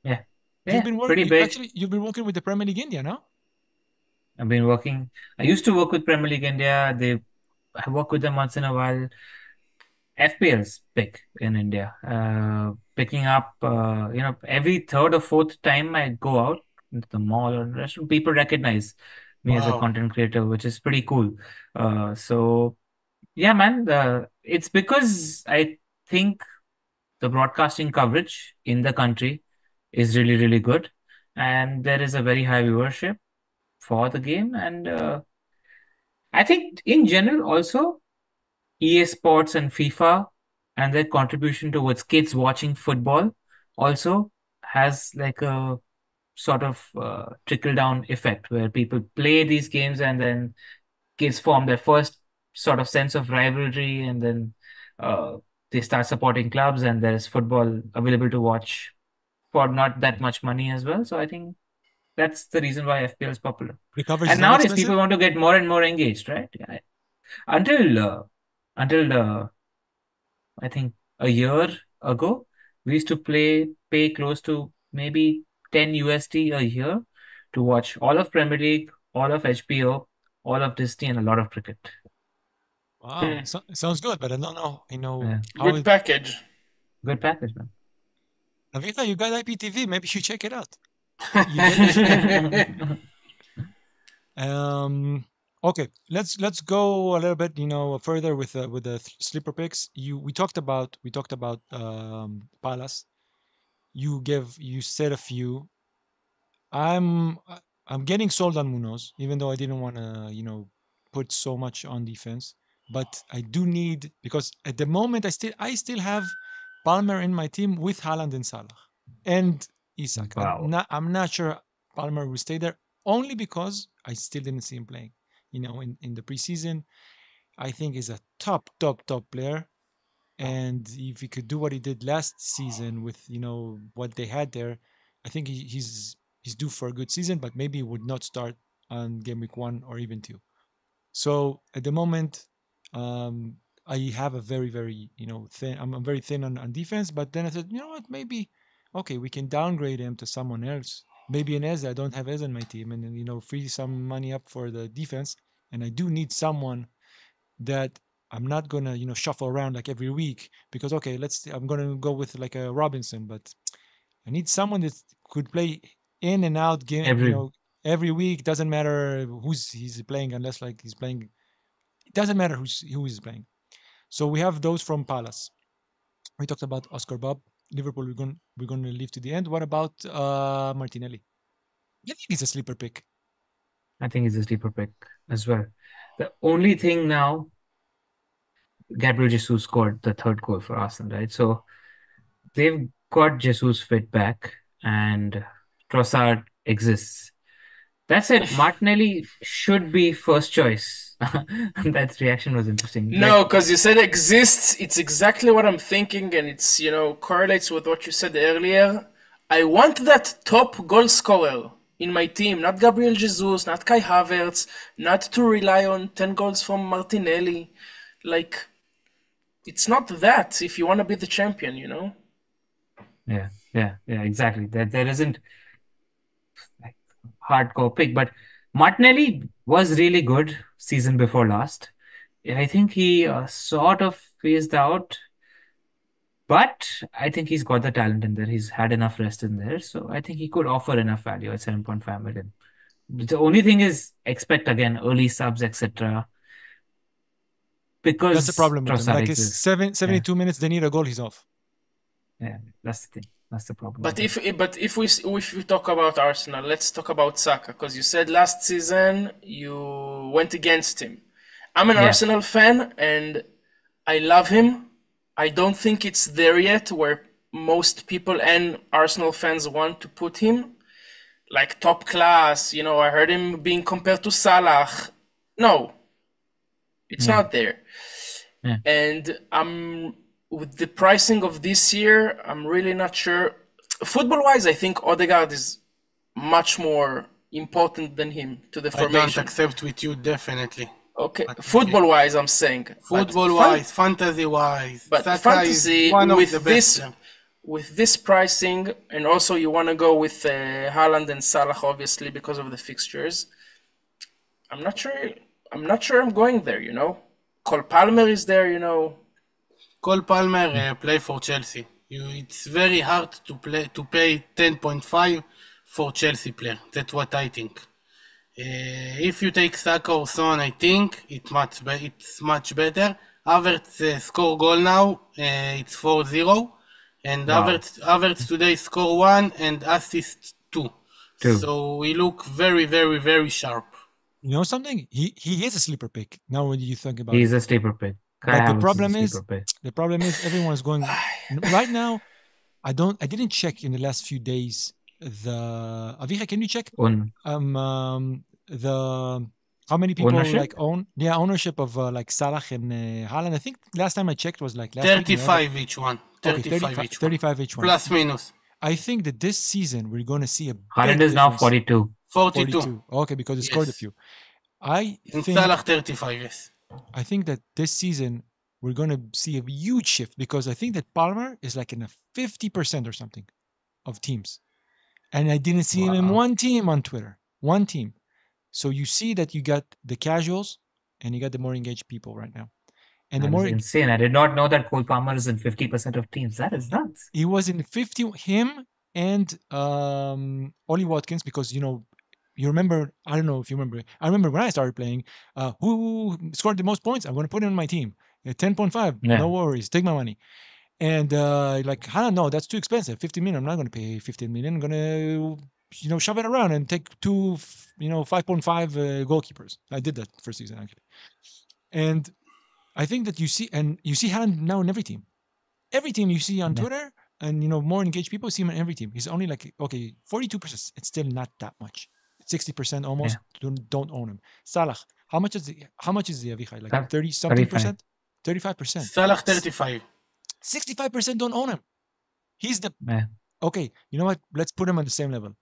Yeah. You've been Pretty big. Actually, you've been working with the Premier League India, no? I used to work with Premier League India. I work with them once in a while. FPL's big in India. Picking up, every third or fourth time I go out into the mall or restaurant, people recognize me as a content creator, which is pretty cool. So yeah, man, it's because I think the broadcasting coverage in the country is really, really good. And there is a very high viewership for the game. And I think in general also, EA Sports and FIFA and their contribution towards kids watching football also has like a sort of trickle down effect where people play these games and then kids form their first sort of sense of rivalry, and then they start supporting clubs, and there's football available to watch for not that much money as well. So I think that's the reason why FPL is popular. The coverage And is not nowadays expensive? people want to get more and more engaged, right? Yeah. Until I think a year ago, we used to pay close to maybe 10 USD a year to watch all of Premier League, all of HBO, all of Disney, and a lot of cricket. Wow, sounds good, but I don't know. Yeah. How Good package. Good package, man. Avita, you got IPTV. Maybe you check it out. You get Okay, let's go a little bit, further with the sleeper picks. We talked about Palace. You said a few. I'm getting sold on Munoz, even though I didn't want to put so much on defense. But I do need, because at the moment I still have Palmer in my team with Haaland and Salah and Isak. Wow. I'm not sure Palmer will stay there, only because I still didn't see him playing. In the preseason, I think he's a top player. And if he could do what he did last season with what they had there, I think he's due for a good season. But maybe he would not start on game week 1 or even 2. So at the moment, I have a very, very thin. I'm very thin on defense. But then I said, you know what, maybe okay, we can downgrade him to someone else. Maybe an Ez. I don't have Ez on my team, and then free some money up for the defense. And I do need someone that I'm not gonna shuffle around like every week, because okay, I'm gonna go with like a Robinson, but I need someone that could play in and out game every week. Doesn't matter he's playing unless like he's playing. It doesn't matter who he's playing. So we have those from Palace. We talked about Oscar Bob. Liverpool, we're going to leave to the end. What about Martinelli? I think he's a sleeper pick. I think he's a sleeper pick as well. The only thing now, Gabriel Jesus scored the third goal for Arsenal, right? So they've got Jesus fit back and Trossard exists. That said, Martinelli should be first choice. That reaction was interesting. No, because you said exists. It's exactly what I'm thinking, and it's, you know, correlates with what you said earlier. I want that top goal scorer in my team, not Gabriel Jesus, not Kai Havertz, not to rely on 10 goals from Martinelli. Like, it's not that if you want to be the champion, you know? Yeah, exactly. There isn't like hardcore pick, but Martinelli was really good season before last. I think he sort of phased out, but I think he's got the talent in there. He's had enough rest in there, so I think he could offer enough value at 7.5 million. The only thing is expect again early subs, etc. Because That's the problem with him. Trossard Like it's exists. 72 minutes, they need a goal, he's off. Yeah, that's the thing. That's the problem. But if we talk about Arsenal, let's talk about Saka, because you said last season you went against him. I'm an Arsenal fan and I love him. I don't think it's there yet where most people and Arsenal fans want to put him. Like top class, you know, I heard him being compared to Salah. No, it's not there. Yeah. And with the pricing of this year, I'm really not sure. Football-wise, I think Odegaard is much more important than him to the formation. I don't accept with you, definitely. Okay, football-wise, I'm saying. Football-wise, fantasy-wise. But Saka fantasy, is one of with the best. with this pricing, and also you want to go with Haaland and Salah, obviously, because of the fixtures. I'm not sure I'm going there, you know. Cole Palmer is there, you know. Cole Palmer play for Chelsea. It's very hard to pay 10.5 for Chelsea player. That's what I think. If you take Saka or Son, I think it's much better. Havertz score goal now. It's 4-0. And Havertz today score 1 and assist 2. So we look very, very, very sharp. You know something? He is a sleeper pick. Now when you think about He's it. a sleeper pick. But the problem is everyone's going right now. I didn't check in the last few days Avicha, can you check the how many people ownership? like own ownership of like Salah and Haaland? I think last time I checked was like last 35 week, each one. 35 each one. Plus minus. I think that this season we're going to see a Haaland big is now difference. 42. Okay, because he scored a few. And Salah 35, yes. I think that this season we're going to see a huge shift because I think that Palmer is like in a 50% or something of teams. And I didn't see him in one team on Twitter. One team. So you see that you got the casuals and you got the more engaged people right now. And that the more is insane. I did not know that Cole Palmer is in 50% of teams. That is nuts. He was in 50, him and Ollie Watkins, because you remember, I don't know if you remember, I remember when I started playing, who scored the most points? I'm going to put it on my team. 10.5, no worries, take my money. And I don't know, that's too expensive. 15 million, I'm not going to pay 15 million. I'm going to, shove it around and take 5.5 goalkeepers. I did that first season, actually. And I think that you see Haaland now in every team. Every team you see on Twitter, and more engaged people see him in every team. He's only 42%. It's still not that much. 60% almost don't own him. Salah, how much is the Avichai? Like 30 something percent? 35%. Salah 35. 65% don't own him. He's the okay. You know what? Let's put him on the same level.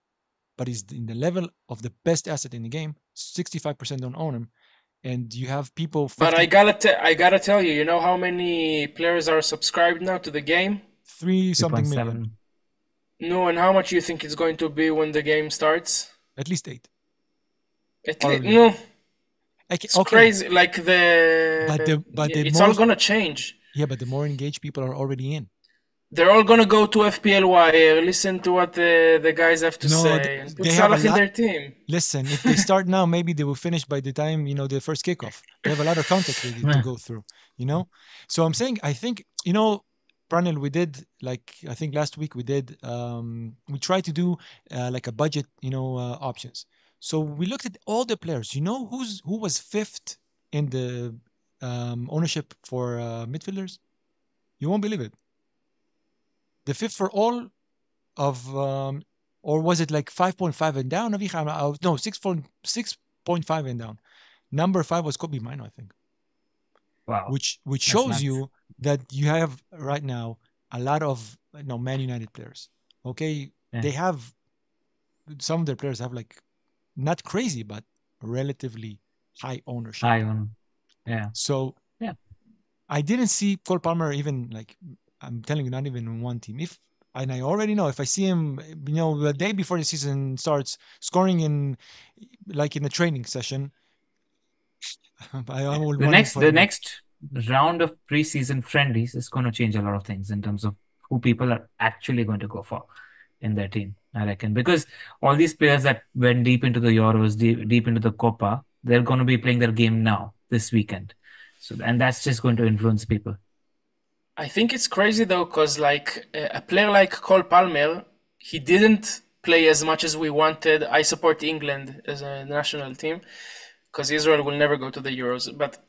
But he's in the level of the best asset in the game. 65% don't own him, and you have people. 50... But I gotta tell you, you know how many players are subscribed now to the game? 3 something million. No, and how much you think it's going to be when the game starts? At least 8. No. It's crazy. Like it's all gonna change. Yeah, but the more engaged people are already in. They're all gonna go to FPL Wire, listen to what the guys have to No, say, and put they have a Salah in lot. their team. Listen, if they start now, maybe they will finish by the time, the first kickoff. They have a lot of context to go through, So I'm saying, I think, Pranil, we did, like, I think last week we tried to do like a budget, options. So we looked at all the players. Who was fifth in the ownership for midfielders? You won't believe it. The fifth for all of, or was it like 5.5 and down? No, 6.5 and down. Number 5 was Kobe Mino, I think. Wow. Which shows you that you have right now a lot of Man United players. Okay, they have some of their players have like not crazy but relatively high ownership. Yeah. So I didn't see Cole Palmer even, like, I'm telling you, not even in one team. And I already know if I see him, the day before the season starts, scoring in a training session, I will the next round of preseason friendlies is going to change a lot of things in terms of who people are actually going to go for in their team, I reckon. Because all these players that went deep into the Euros, deep into the Copa, they're going to be playing their game now, this weekend. And that's just going to influence people. I think it's crazy though, because like a player like Cole Palmer, he didn't play as much as we wanted. I support England as a national team because Israel will never go to the Euros. But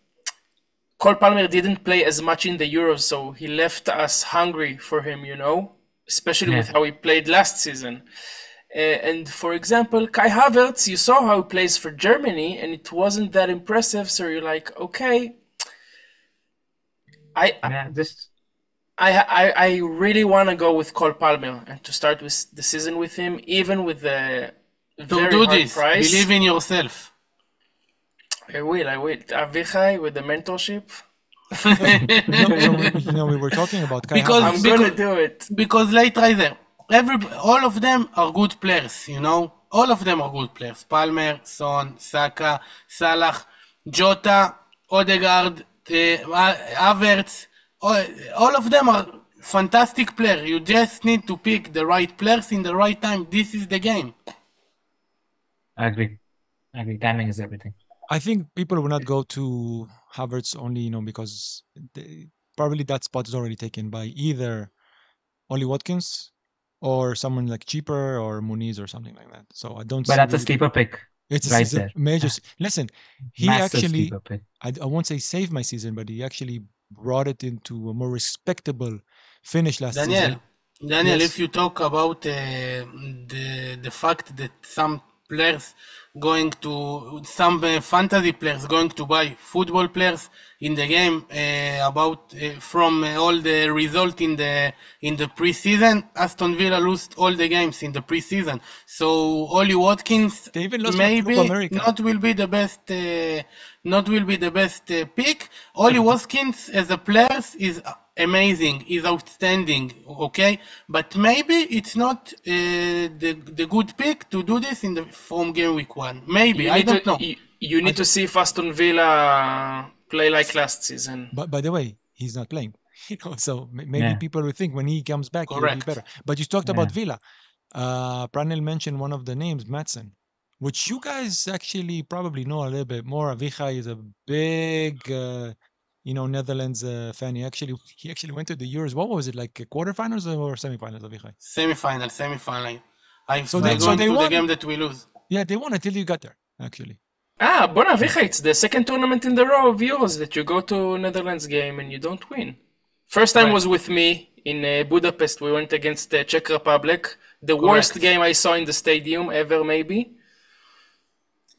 Cole Palmer didn't play as much in the Euros, so he left us hungry for him, especially with how he played last season. And for example, Kai Havertz, you saw how he plays for Germany, and it wasn't that impressive. So you're like, okay. I really want to go with Cole Palmer and to start with the season with him, even with the very hard price. Believe in yourself. I will. Avichai with the mentorship. We were talking about Kai Havertz. I'm gonna do it. Because Lייטרייזר, all of them are good players, All of them are good players. Palmer, Son, Saka, Salah, Jota, Odegaard, Havertz. All of them are fantastic players. You just need to pick the right players in the right time. This is the game. I agree. Timing is everything. I think people will not go to Havertz only, because probably that spot is already taken by either Oli Watkins or someone like cheaper or Muniz or something like that. So I don't. But that's a sleeper pick. It's a major. Listen, he actually. I won't say saved my season, but he actually brought it into a more respectable finish last season. Daniel, yes. If you talk about the fact that some fantasy players going to buy football players in the game from all the result in the preseason, Aston Villa lost all the games in the preseason. So Oli Watkins maybe not will be the best pick. Oli Watkins as a player is amazing, is outstanding, okay, but maybe it's not the good pick to do this from game week 1. Maybe I don't know. You need to see if Aston Villa play like last season. But by the way, he's not playing, so maybe people will think when he comes back he'll be better. But you talked about Villa. Pranil mentioned one of the names, Maatsen, which you guys actually probably know a little bit more. Avichai is a big Netherlands fan. He actually went to the Euros. What was it, like quarterfinals or semifinals, Avichai? Semifinal. So they won the game that we lose. Yeah, they won until you got there, actually. Bona Avichai, it's the second tournament in the row of Euros that you go to Netherlands game and you don't win. First time was with me in Budapest. We went against the Czech Republic. The worst game I saw in the stadium ever, maybe.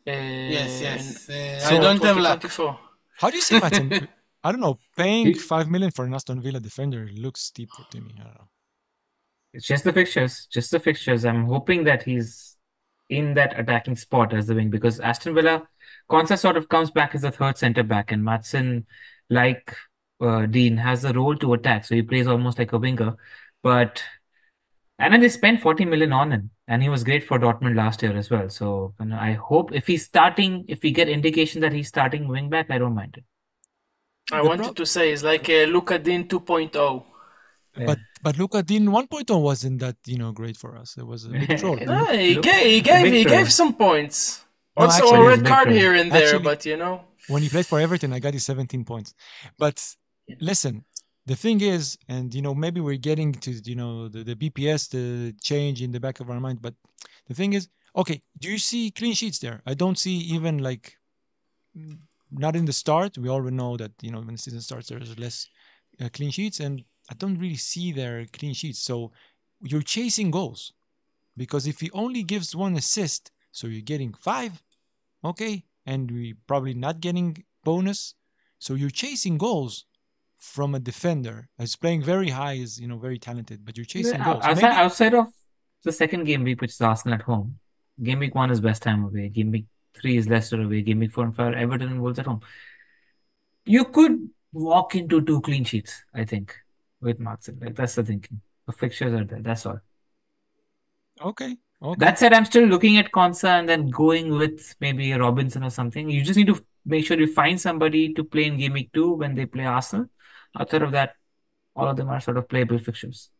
Yes. I don't have luck. How do you see Maatsen? I don't know. Paying $5 million for an Aston Villa defender looks steep to me. I don't know. It's just the fixtures. I'm hoping that he's in that attacking spot as the wing, because Aston Villa, Konsa sort of comes back as a third centre back, and Maatsen, like Dean, has the role to attack, so he plays almost like a winger. And then they spent 40 million on him, and he was great for Dortmund last year as well. So I hope if we get indication that he's starting wing back, I don't mind it. I wanted to say it's like Luka Dean 2.0. But Luka Dean 1.0 wasn't that great for us. It was a big troll. No, he Big troll. gave some points. No, Also actually, a red big card troll. here and there, Actually- but when he played for Everton, I got his 17 points. But listen, the thing is, and maybe we're getting to the BPS, the change in the back of our mind. But the thing is, okay, do you see clean sheets there? I don't see even not in the start. We already know that when the season starts, there's less clean sheets, and I don't really see their clean sheets. So you're chasing goals, because if he only gives 1 assist, so you're getting 5, okay, and we probably not getting bonus, so you're chasing goals from a defender who's playing very high, is very talented, but you're chasing goals. Outside of the second game week, which is Arsenal at home, game week 1 is West Ham away, game week 3 is Leicester away, game week 4 and 5 Everton and Wolves at home. You could walk into 2 clean sheets, I think, with Martin. That's the thinking. The fixtures are there. That's all. Okay. That said, I'm still looking at Konsa and then going with maybe a Robinson or something. You just need to make sure you find somebody to play in game week 2 when they play Arsenal. Outside of that, all of them are sort of playable fixtures.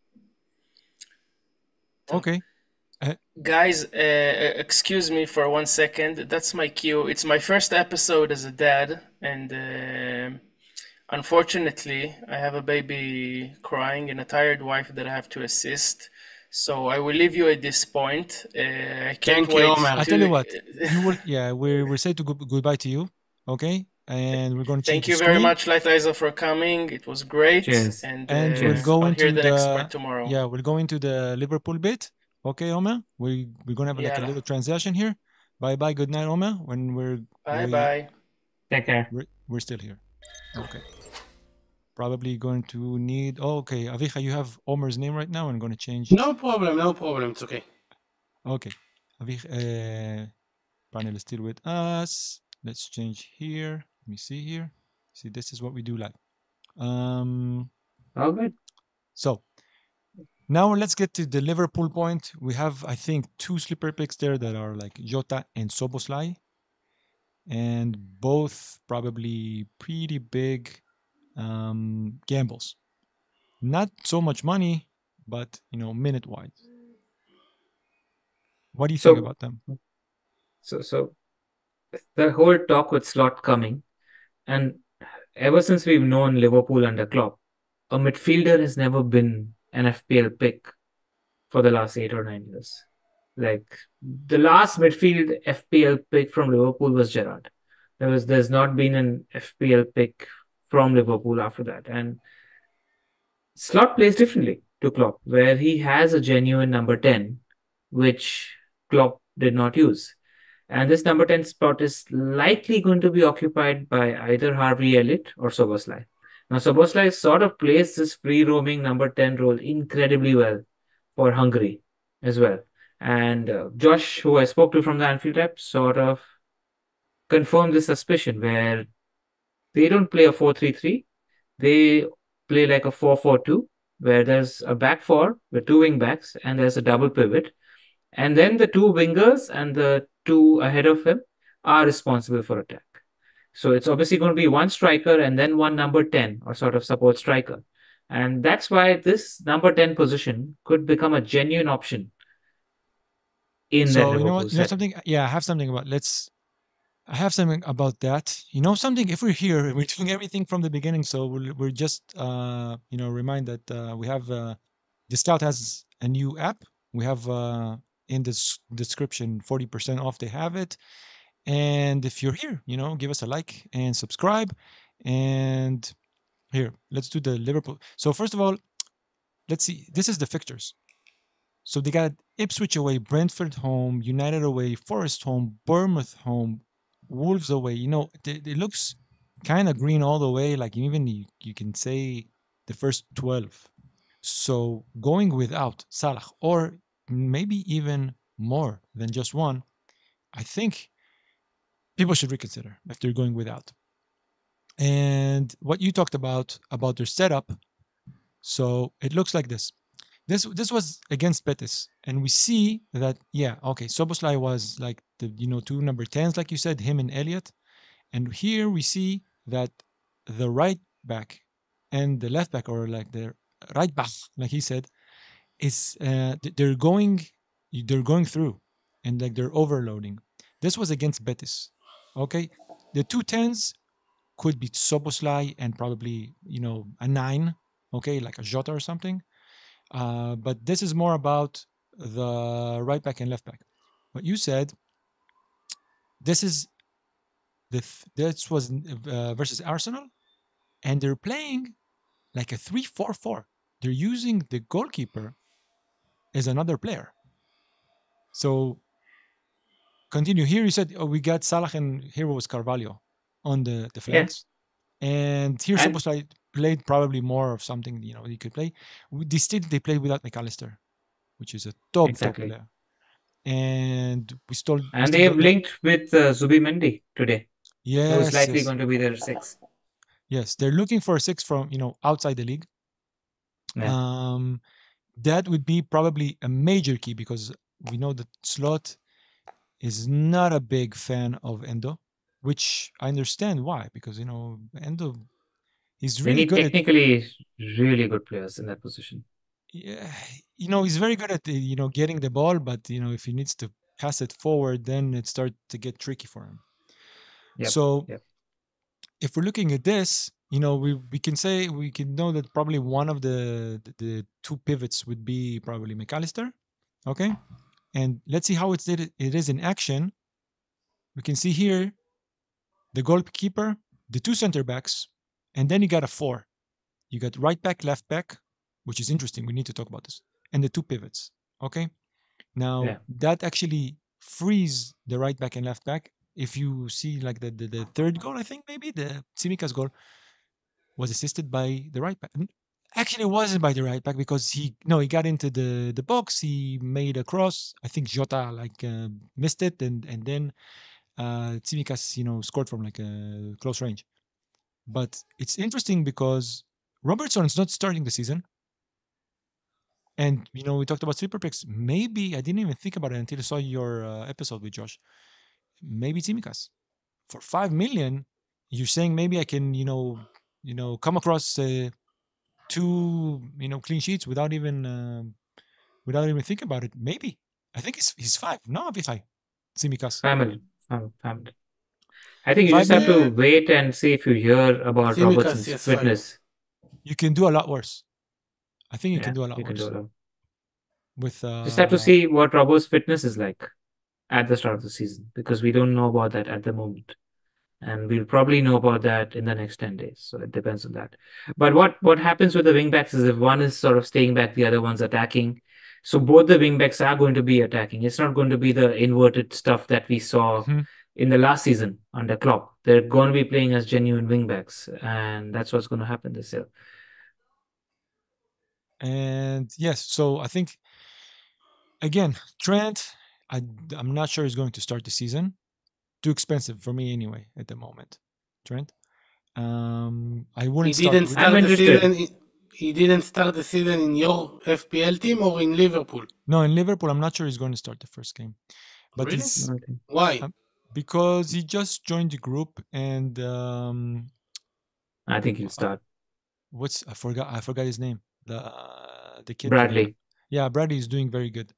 Okay. guys, excuse me for 1 second. That's my cue. It's my first episode as a dad, and unfortunately, I have a baby crying and a tired wife that I have to assist. So I will leave you at this point. I can't Thank you, wait. Omer. I tell you what, we're saying goodbye to you, okay? And we're going to Thank change you the very screen. much, Lייטרייזר, for coming. It was great. Cheers. And we'll go I'll into hear the next part tomorrow. Yeah, we'll go into the Liverpool bit. Okay, Omer? We're going to have a Yalla. little transition here. Bye-bye, good night, Omer. When Bye-bye. Take care. we're still here. Okay. Probably going to need... Oh, okay, Avicha, you have Omer's name right now. I'm going to change... No problem. It's okay. Okay. Pranil is still with us. Let's change here. Let me see here. See, this is what we do live. All good. So now let's get to the Liverpool point. We have, I think, 2 sleeper picks there that are like Jota and Szoboszlai, and both probably pretty big gambles. Not so much money, but minute-wise. What do you think about them? So the whole talk with Slot coming, and ever since we've known Liverpool under Klopp, a midfielder has never been an FPL pick for the last 8 or 9 years. Like the last midfield FPL pick from Liverpool was Gerrard. There's not been an FPL pick from Liverpool after that. And Slot plays differently to Klopp, where he has a genuine number 10, which Klopp did not use. And this number 10 spot is likely going to be occupied by either Harvey Elliott or Szoboszlai. Now, Szoboszlai sort of plays this free-roaming number 10 role incredibly well for Hungary as well. And Josh, who I spoke to from the Anfield rep, sort of confirmed this suspicion where they don't play a 4-3-3. They play like a 4-4-2, where there's a back 4 with 2 wing backs and there's a double pivot. And then the 2 wingers and the 2 ahead of him are responsible for attack. So it's obviously going to be 1 striker and then 1 number 10 or sort of support striker. And that's why this number 10 position could become a genuine option in that So Liverpool set. something. Yeah, I have something about that. Something. If we're here, we're doing everything from the beginning. So we're just remind that we have the Scout has a new app. We have in the description 40% off. They have it. And if you're here, give us a like and subscribe. And here, let's do the Liverpool. So first of all, let's see. This is the fixtures. So they got Ipswich away, Brentford home, United away, Forest home, Bournemouth home, Wolves away. It looks kind of green all the way. Like even you can say the first 12. So going without Salah, or maybe even more than just one, I think people should reconsider if they're going without. And what you talked about their setup, so it looks like this. This was against Betis, and we see that Szoboszlai was like the 2 number 10s, like you said, him and Elliott, and here we see that the right back and the left back, or like their right back, like he said, is they're going through, and like they're overloading. This was against Betis. Okay, the 2 10s could be Soboslai and probably a 9. Okay, like a Jota or something. But this is more about the right back and left back. What you said. This is this was versus Arsenal, and they're playing like a 3-4-4. They're using the goalkeeper as another player. So continue. Here you said, we got Salah, and here was Carvalho on the flanks. And here Soboslai played probably more of something, he could play. They played without McAllister, which is a top player. And they have linked with Zubimendi today. Yes. Who's likely going to be their 6. Yes, they're looking for a 6 from, outside the league. Yeah. That would be probably a major key, because we know that Slot is not a big fan of Endo, which I understand why, because Endo is really good. Technically really good players in that position. Yeah, he's very good at getting the ball, but if he needs to pass it forward, then it starts to get tricky for him. If we're looking at this, we can know that probably one of the 2 pivots would be probably McAllister. Okay, and let's see how it is in action. We can see here the goalkeeper, the 2 center backs, and then you got a 4. You got right back, left back, which is interesting. We need to talk about this, and the 2 pivots. Okay, now that actually frees the right back and left back. If you see like the third goal, I think maybe the Tsimikas goal was assisted by the right back. Actually, it wasn't by the right back, because he got into the box. He made a cross. I think Jota missed it, and then Tsimikas scored from like a close range. But it's interesting because Robertson is not starting the season. And, we talked about sleeper picks. Maybe I didn't even think about it until I saw your episode with Josh. Maybe Tsimikas. For 5 million, you're saying maybe I can, come across 2, clean sheets without even thinking about it. Maybe. I think he's 5. No, I'll be high. Tsimikas. Family. I think you just have to wait and see if you hear about Robertson's fitness. You can do a lot worse. I think you can do a lot worse. Just have to see what Robo's fitness is like at the start of the season, because we don't know about that at the moment, and we'll probably know about that in the next 10 days. So it depends on that. But what happens with the wingbacks is, if one is sort of staying back, the other one's attacking. So both the wingbacks are going to be attacking. It's not going to be the inverted stuff that we saw in the last season under Klopp. They're going to be playing as genuine wingbacks, and that's what's going to happen this year. And yes, so I think, again, Trent, I'm not sure he's going to start the season. Too expensive for me anyway at the moment. Trent, I wouldn't He didn't start the season in your FPL team or in Liverpool? No, in Liverpool, I'm not sure he's going to start the first game. But really? Why? Because he just joined the group, and I think he'll start. I forgot his name. The kid. Bradley. Bradley is doing very good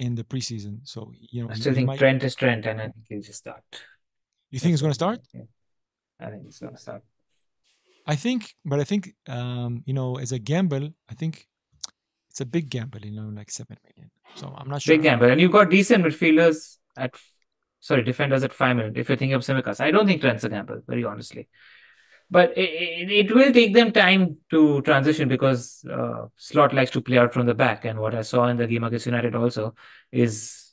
in the preseason. So I still think Trent is Trent, and I think he'll just start. You think he's going to start? Yeah. I think he's going to start. I think, as a gamble, I think it's a big gamble, like 7 million. So I'm not sure. Big gamble, and you've got decent midfielders defenders at 5 million. If you're thinking of Tsimikas, I don't think Trent's a gamble, very honestly. But it will take them time to transition, because Slot likes to play out from the back. And what I saw in the game against United also is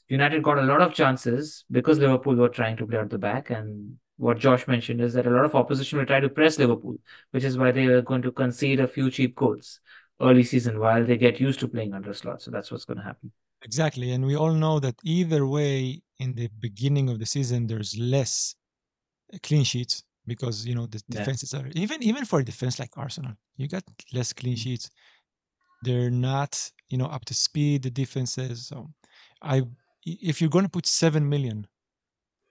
United got a lot of chances because Liverpool were trying to play out the back. And what Josh mentioned is that a lot of opposition will try to press Liverpool, which is why they are going to concede a few cheap goals early season while they get used to playing under Slot. So that's what's going to happen. Exactly. And we all know that either way, in the beginning of the season, there's less clean sheets, because the defenses are even for a defense like Arsenal, you got less clean sheets. They're not up to speed, the defenses. So if you're going to put 7 million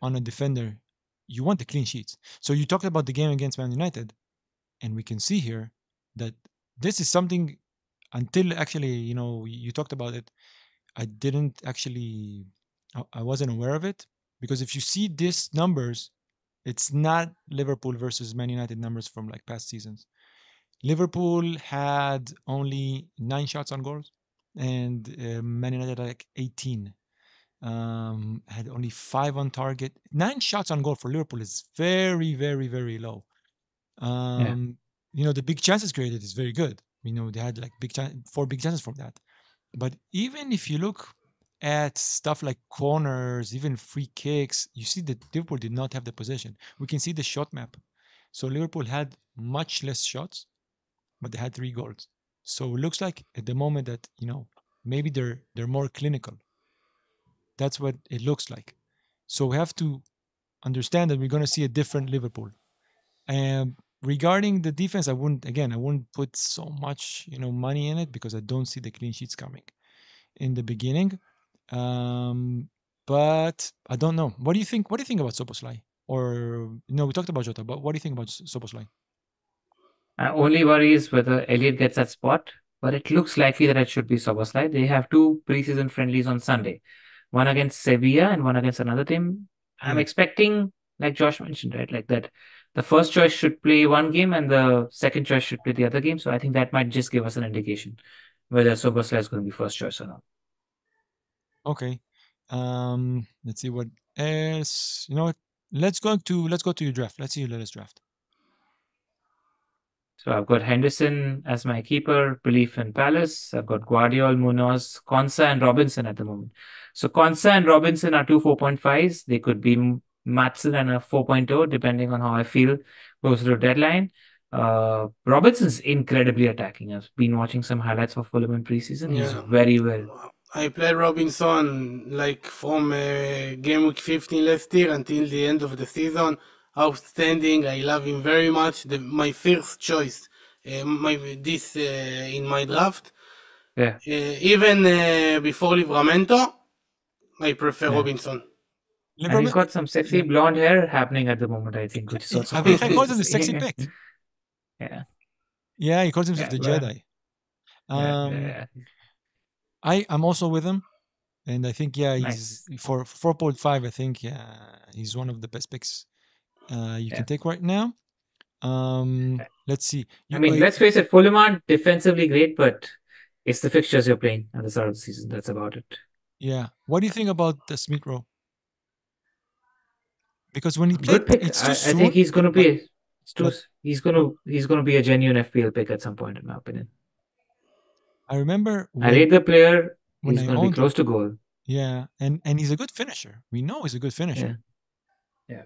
on a defender, you want the clean sheets. So you talked about the game against Man United. And we can see here that this is something until actually, you talked about it. I didn't actually, I wasn't aware of it, because if you see these numbers, it's not Liverpool versus Man United numbers from like past seasons. Liverpool had only 9 shots on goals, and Man United had like 18. Had only 5 on target. 9 shots on goal for Liverpool is very, very, very low. The big chances created is very good. They had like 4 big chances from that. But even if you look at stuff like corners, even free kicks, you see that Liverpool did not have the possession. We can see the shot map. So Liverpool had much less shots, but they had 3 goals. So it looks like at the moment that, maybe they're more clinical. That's what it looks like. So we have to understand that we're going to see a different Liverpool. And regarding the defense, I wouldn't put so much, money in it, because I don't see the clean sheets coming in the beginning. But I don't know. What do you think? What do you think about Soboslai? Or we talked about Jota, but what do you think about Soboslai? Only worry is whether Elliott gets that spot, but it looks likely that it should be Soboslai. They have 2 preseason friendlies on Sunday, one against Sevilla and one against another team. I'm expecting, like Josh mentioned, right, like that the first choice should play one game and the second choice should play the other game. So I think that might just give us an indication whether Soboslai is going to be first choice or not. Okay. Let's see what else. You know what? Let's go to your draft. Let's see your latest draft. So I've got Henderson as my keeper, belief in Palace. I've got Guardiola, Munoz, Konsa, and Robinson at the moment. So Konsa and Robinson are 2 4.5s. They could be Matson and a 4.0, depending on how I feel close to the deadline. Robinson's incredibly attacking. I've been watching some highlights for Fulham in preseason. He's very well. I played Robinson like from game week 15 last year until the end of the season. Outstanding. I love him very much. My first choice in my draft. Yeah. Even before Livramento, I prefer Robinson. And he's got some sexy blonde hair happening at the moment, I think, which is also I think he calls him the sexy pick. Yeah. Yeah, he calls himself the Jedi. I'm also with him, and I think he's for 4.5. I think he's one of the best picks you can take right now. Let's see. Let's face it, Fulham aren't defensively great, but it's the fixtures you're playing at the start of the season. That's about it. Yeah. What do you think about the Smith Rowe? Because when he played, it's too soon. I think he's going to be he's going to be a genuine FPL pick at some point, in my opinion. I remember I rate the player. He's going to be close to goal. Yeah, and he's a good finisher. We know he's a good finisher. Yeah.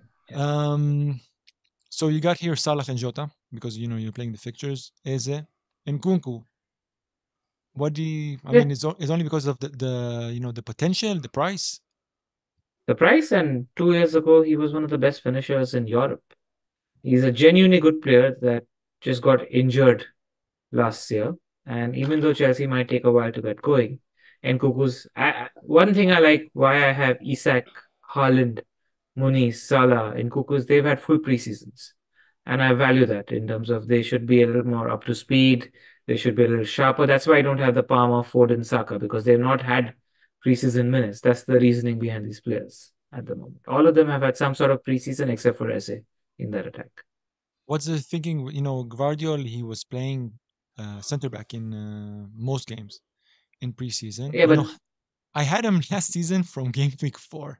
So you got here Salah and Jota, because you're playing the fixtures. Eze and Kunku. What do you? I mean, it's only because of the potential, the price. The price, and 2 years ago he was one of the best finishers in Europe. He's a genuinely good player that just got injured last year, and even though Chelsea might take a while to get going, and Kuku's one thing I like why I have Isak, Haaland, Muniz, Salah, and Kuku's, they've had full preseasons. And I value that in terms of they should be a little more up to speed. They should be a little sharper. That's why I don't have the Palmer, Foden, Saka, because they've not had preseason minutes. That's the reasoning behind these players at the moment. All of them have had some sort of preseason except for Eze in that attack. What's the thinking? Guardiola, he was playing center back in most games in preseason. Yeah, but I had him last season from game week 4.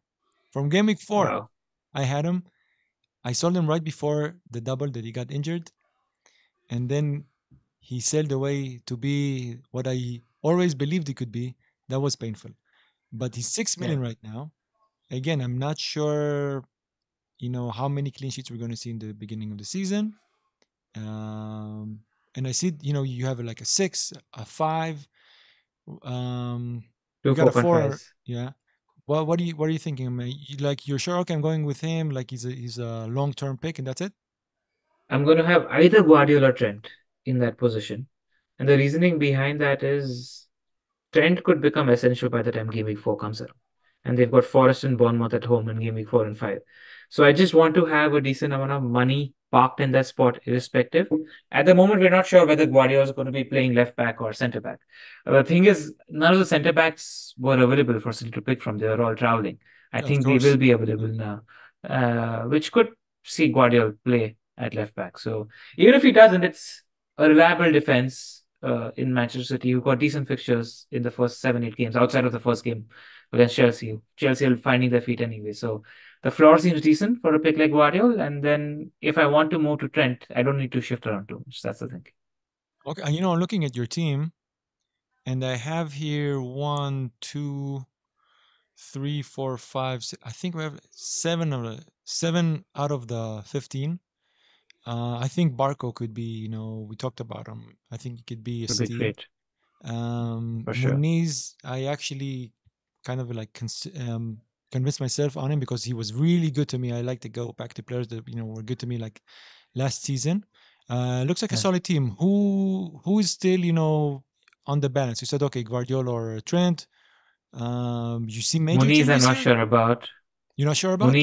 From game week 4, wow. I had him. I sold him right before the double that he got injured. And then he sailed away to be what I always believed he could be. That was painful. But he's 6 million right now. Again, I'm not sure, how many clean sheets we're going to see in the beginning of the season. And I see, you have like a 6, a 5. You got a 4. Yeah. Well, what are you thinking? You're sure? Okay, I'm going with him. Like he's a long-term pick, and that's it. I'm going to have either Guardiola or Trent in that position, and the reasoning behind that is Trent could become essential by the time game week 4 comes around, and they've got Forest and Bournemouth at home in game week 4 and 5. So I just want to have a decent amount of money parked in that spot irrespective. At the moment, we're not sure whether Guardiola is going to be playing left back or centre back. The thing is, none of the centre backs were available for City to pick from. They were all traveling. I Of think they course. will be available now, which could see Guardiola play at left back. So even if he doesn't, it's a reliable defense in Manchester City, who got decent fixtures in the first 7-8 games outside of the first game against Chelsea. Chelsea are finding their feet anyway. So the floor seems decent for a pick like Guardiola. And then if I want to move to Trent, I don't need to shift around too much. That's the thing. Okay, I'm looking at your team, and I have here 1, 2, 3, 4, 5. I think we have 7 out of the 15. I think Barco could be, we talked about him. I think he could be a Would be steal. great. For sure. Muniz, I actually kind of like convinced myself on him because he was really good to me. I like to go back to players that were good to me like last season. Looks like a solid team. Who is still on the balance? You said okay, Guardiola or Trent. You see major Muniz, I'm changes not here? sure about. You're not sure about?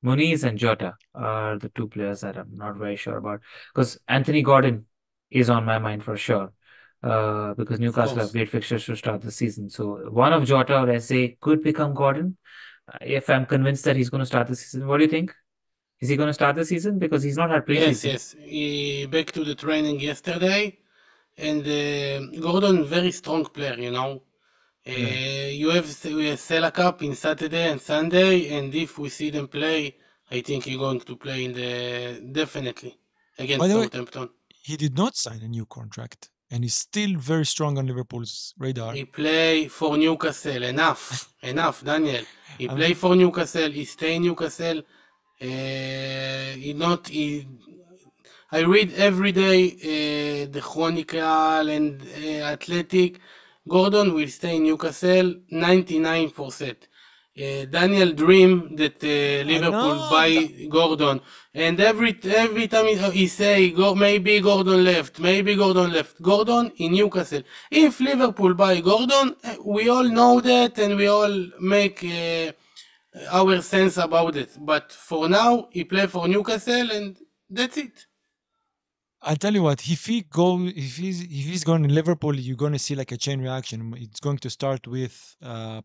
Muniz and Jota are the two players that I'm not very sure about, because Anthony Gordon is on my mind for sure. Because Newcastle have great fixtures to start the season. So one of Jota or SA could become Gordon. If I'm convinced that he's going to start the season, what do you think? Is he going to start the season? Because he's not had preseason. Yes. He back to the training yesterday, and Gordon very strong player. You have Sela Cup in Saturday and Sunday, and if we see them play, I think he's going to play definitely against By the way, Southampton. he did not sign a new contract, and he's still very strong on Liverpool's radar. He play for Newcastle. Enough, Daniel. He play for Newcastle. He stay in Newcastle. I read every day the Chronicle and Athletic. Gordon will stay in Newcastle 99%. Daniel dream that Liverpool buy Gordon, and every time he say maybe Gordon left. Gordon in Newcastle. If Liverpool buy Gordon, we all know that, and we all make our sense about it. But for now, he play for Newcastle, and that's it. I'll tell you what, if he's going to Liverpool, you're going to see like a chain reaction. It's going to start with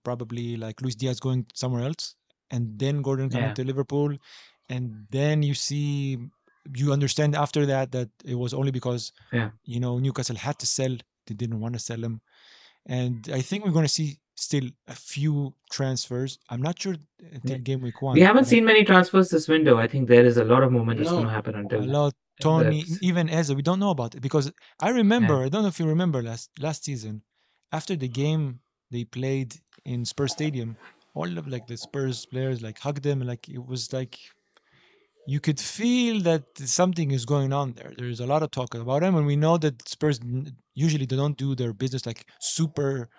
probably like Luis Diaz going somewhere else, and then Gordon coming to Liverpool, and then you understand after that it was only because Newcastle had to sell. They didn't want to sell him, and I think we're going to see still a few transfers. I'm not sure until game week 1. We haven't seen many transfers this window. I think there is a lot of movement that's going to happen until a lot. Tony, even Eze, we don't know about it because I remember. I don't know if you remember last season, after the game they played in Spurs Stadium, all of like the Spurs players like hugged them, like it was like you could feel that something is going on there. There's a lot of talk about them, and we know that Spurs usually they don't do their business like super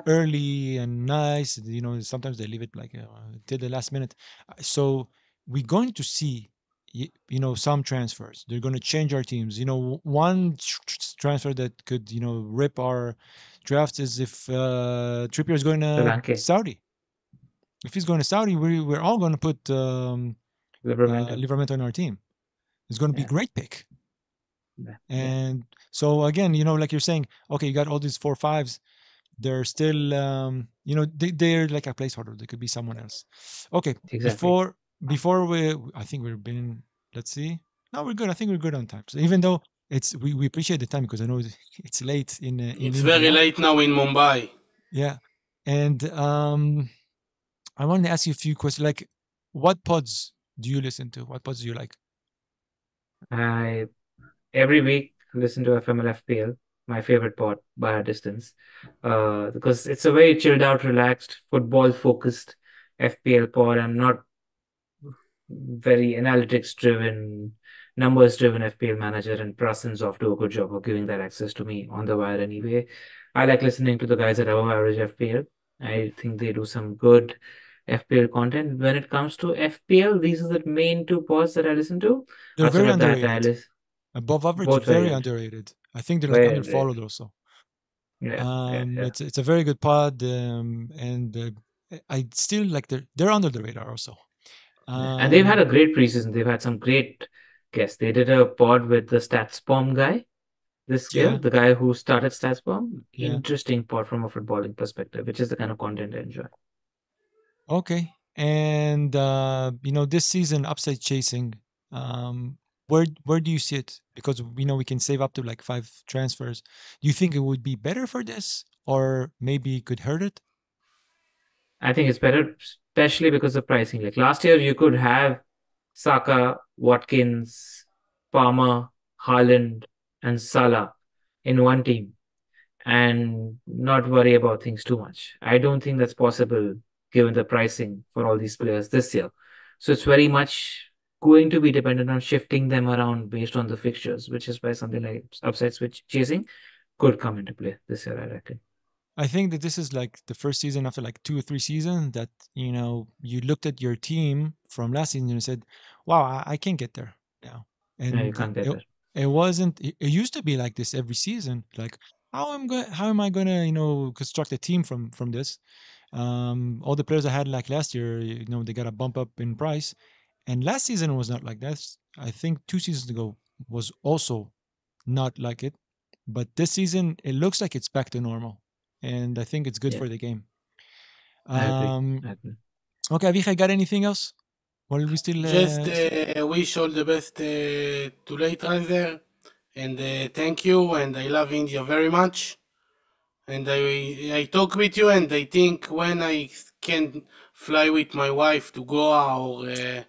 early and nice. Sometimes they leave it like till the last minute. So we're going to see some transfers. They're going to change our teams. One transfer that could rip our drafts is if Trippier is going to Saudi. If he's going to Saudi, we're all going to put Livramento in our team. It's going to be a great pick. And so again, like you're saying, okay, you got all these 4-5s. They're still they're like a placeholder. They could be someone else. Okay. Exactly. Before I think we've been, let's see. No, we're good. I think we're good on time. So even though we appreciate the time because I know it's late in it's very late now in Mumbai. Yeah. And I wanted to ask you a few questions. Like, what pods do you listen to? What pods do you like? I every week listen to FPL, my favorite pod by a distance, because it's a very chilled out, relaxed, football focused FPL pod. I'm not very analytics driven, numbers driven FPL manager, and Prasenzoff do a good job of giving that access to me on the wire anyway. I like listening to the guys at Above Average FPL. I think they do some good FPL content. When it comes to FPL, these are the main two pods that I listen to. They're very underrated. Above Average, very underrated. I think they're like underfollowed also. It's a very good pod, and I still like they're under the radar also. And they've had a great preseason. They've had some great guess. They did a pod with the StatsBomb guy this year, Yeah. the guy who started StatsBomb. Yeah. Interesting pod from a footballing perspective, which is the kind of content I enjoy. Okay. And this season upside chasing, where do you see it? Because we know we can save up to like 5 transfers. Do you think it would be better for this, or maybe it could hurt it? I think it's better, especially because of pricing. Like last year, you could have Saka, Watkins, Palmer, Haaland, and Salah in one team and not worry about things too much. I don't think that's possible given the pricing for all these players this year. So it's very much going to be dependent on shifting them around based on the fixtures, which is why something like upside switch chasing could come into play this year, I reckon. I think that this is like the first season after like 2 or 3 seasons that, you looked at your team from last season and said, wow, I can't get there now. Yeah, you And can't get there. it wasn't, it used to be like this every season. Like, how am I going to, construct a team from this? All the players I had like last year, they got a bump up in price. And last season was not like that. I think 2 seasons ago was also not like it. But this season, it looks like it's back to normal. And I think it's good Yeah. for the game. I agree. Okay, Avichai, got anything else? While we still Just wish all the best to Lייטרייזר, and thank you, and I love India very much. And I talk with you, and I think when I can fly with my wife to Goa or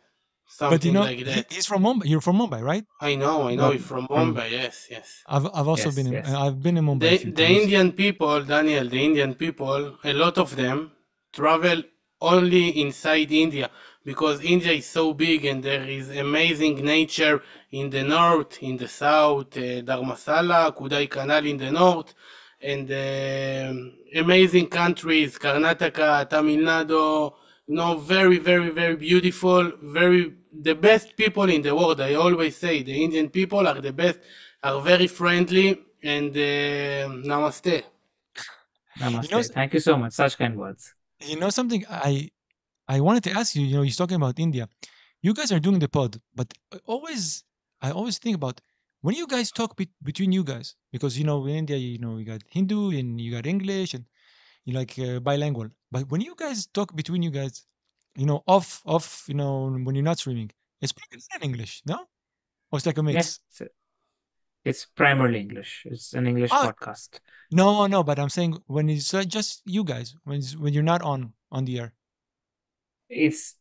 something like that. he's from Mumbai. You're from Mumbai, right? I know, he's from Mumbai, yes. I've also Yes, been yes. I've been in Mumbai a few The times. Indian people, Daniel, the Indian people, a lot of them travel only inside India because India is so big and there is amazing nature in the north, in the south, Dharmasala, Kudai Canal in the north, and amazing countries, Karnataka, Tamil Nadu, very, very, very beautiful, the best people in the world. I always say the Indian people are the best, are very friendly, and namaste. Namaste. Thank you so much. Such kind words. You know something I wanted to ask you, he's talking about India. You guys are doing the pod, but I always think about when you guys talk between you guys, because in India, you got Hindu and you got English and you like bilingual. But when you guys talk between you guys, off, when you're not streaming, it's probably not in English, no? Or it's like a mix. Yes, it's primarily English. It's an English podcast. No, but I'm saying when it's just you guys, when you're not on the air. It's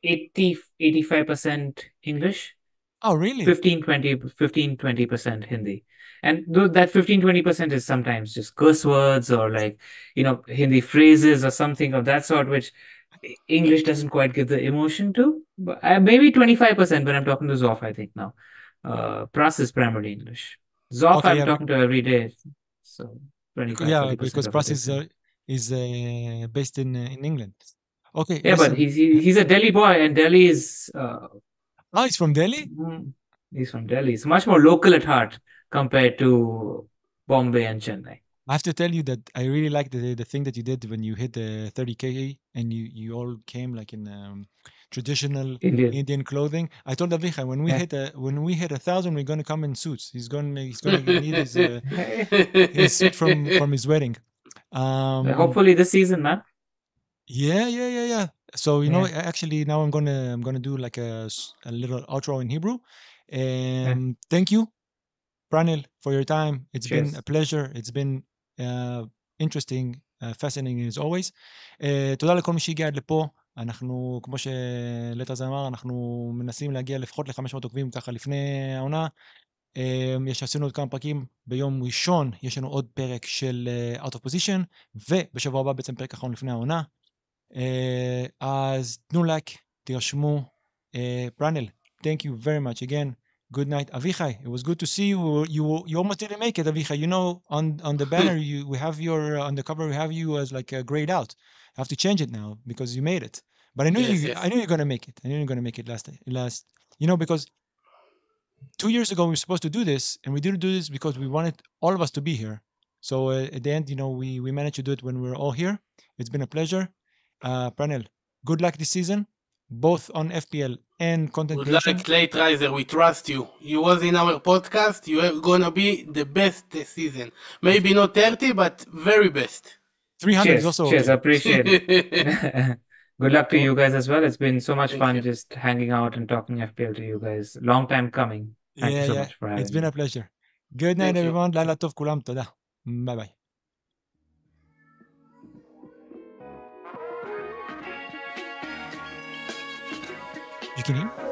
85% English. Oh, really? 15-20% Hindi. And that 15-20% is sometimes just curse words or like, Hindi phrases or something of that sort, which English doesn't quite give the emotion to. But maybe 25% when I'm talking to Zoff, I think now. Pras is primarily English. Zoff Okay, I'm talking to every day. So 25-30% because of Pras it is based in England. Okay. Yeah, listen. but he's a Delhi boy, and Delhi is. He's from Delhi? He's from Delhi. He's much more local at heart compared to Bombay and Chennai. I have to tell you that I really like the thing that you did when you hit the 30K and you all came like in traditional Indian clothing. I told Avichai when we hit 1,000, we're gonna come in suits. He's gonna need his suit from his wedding. Hopefully this season, man. Yeah. So actually now I'm gonna do like a little outro in Hebrew. And thank you, Pranil, for your time. It's been a pleasure. It's been interesting, fascinating as always. תודה לכל מי שהגיע עד לפה. אנחנו, כמו שלייטרייזר אמר, אנחנו מנסים להגיע לפחות ל-500 עוקבים ככה לפני העונה. עשינו עוד כמה פרקים. ביום ראשון יש לנו עוד פרק של Out of Position, ובשבוע הבא בעצם פרק אחרון לפני העונה. אז תנו לייק, תירשמו. פרניל, thank you very much again. Good night, Avichai. It was good to see you. You almost didn't make it, Avichai. On the banner, we have your on the cover. We have you as like grayed out. I have to change it now because you made it. But I knew I knew you're gonna make it. I knew you're gonna make it last. Because 2 years ago we were supposed to do this, and we didn't do this because we wanted all of us to be here. So at the end, we managed to do it when we were all here. It's been a pleasure. Pranil, good luck this season. both on FPL and content Would creation. like Lייטרייזר, we trust you. You was in our podcast, you are gonna be the best this season. Maybe not 30, but very best. 300 is Cheers, also cheers, okay. appreciate it. Good luck to you guys as well. It's been so much Thank fun you. just hanging out and talking FPL to you guys. Long time coming. Thank you so much for It's having been me. a pleasure. Good night Thank you. everyone. לילה טוב כולם. תודה. ביי ביי. You can hear?